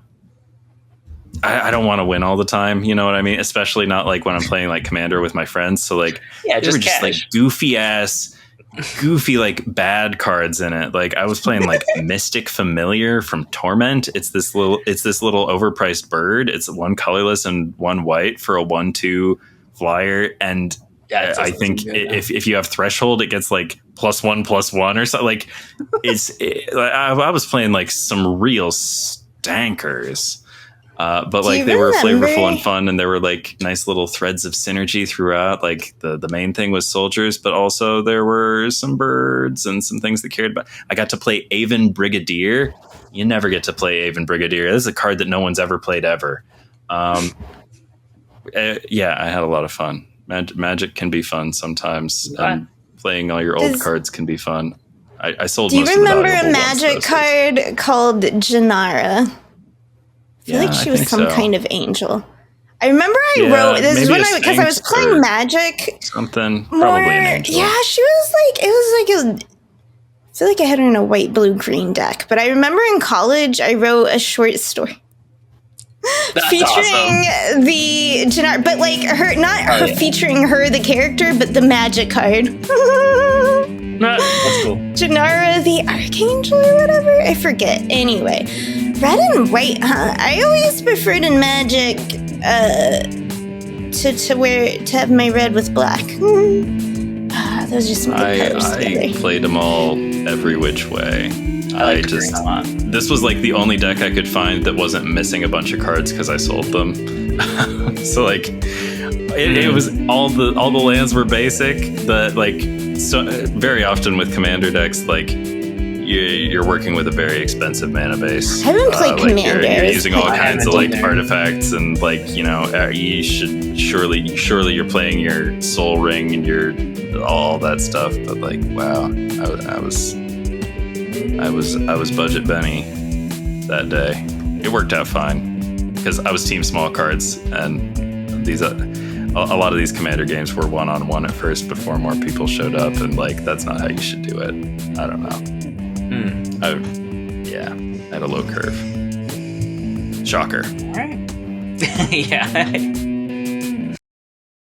to win all the time, you know what I mean? Especially not like when I'm playing like Commander with my friends. So like, yeah, they were just like goofy like bad cards in it. Like I was playing like Mystic Familiar from Torment. It's this little overpriced bird. It's one colorless and one white for a 1/2 flyer, and I think if you have Threshold, it gets like +1/+1 or something. Like I was playing like some real stankers. But like they were flavorful and fun, and there were like nice little threads of synergy throughout. Like the main thing was soldiers, but also there were some birds and some things that cared about. I got to play Aven Brigadier. You never get to play Aven Brigadier. This is a card that no one's ever played ever. Yeah, I had a lot of fun. Magic can be fun sometimes, and playing all your old cards can be fun. I sold. Do you remember a Magic card called Janara? I feel like she was some kind of angel. I remember I wrote this is when because I was playing Magic. Something probably an angel. Yeah, she was like I feel like I had her in a white, blue, green deck. But I remember in college I wrote a short story featuring the Janara, but like her featuring her the character, but the Magic card. That's cool. Janara the Archangel or whatever. I forget. Anyway. Red and white, huh? I always preferred in Magic to have my red with black. Those are just some good colors together. I played them all every which way. This was like the only deck I could find that wasn't missing a bunch of cards because I sold them. So like it was all the lands were basic. That like so very often with commander decks, like you're working with a very expensive mana base. I haven't played Commander. You're using all kinds of like artifacts, and like, you know, you should surely you're playing your Soul Ring and your all that stuff. But like, wow, I was budget Benny that day. It worked out fine because I was team small cards, and these a lot of these Commander games were 1-on-1 at first before more people showed up, and like that's not how you should do it. I don't know. I had a low curve. Shocker. All right. Yeah.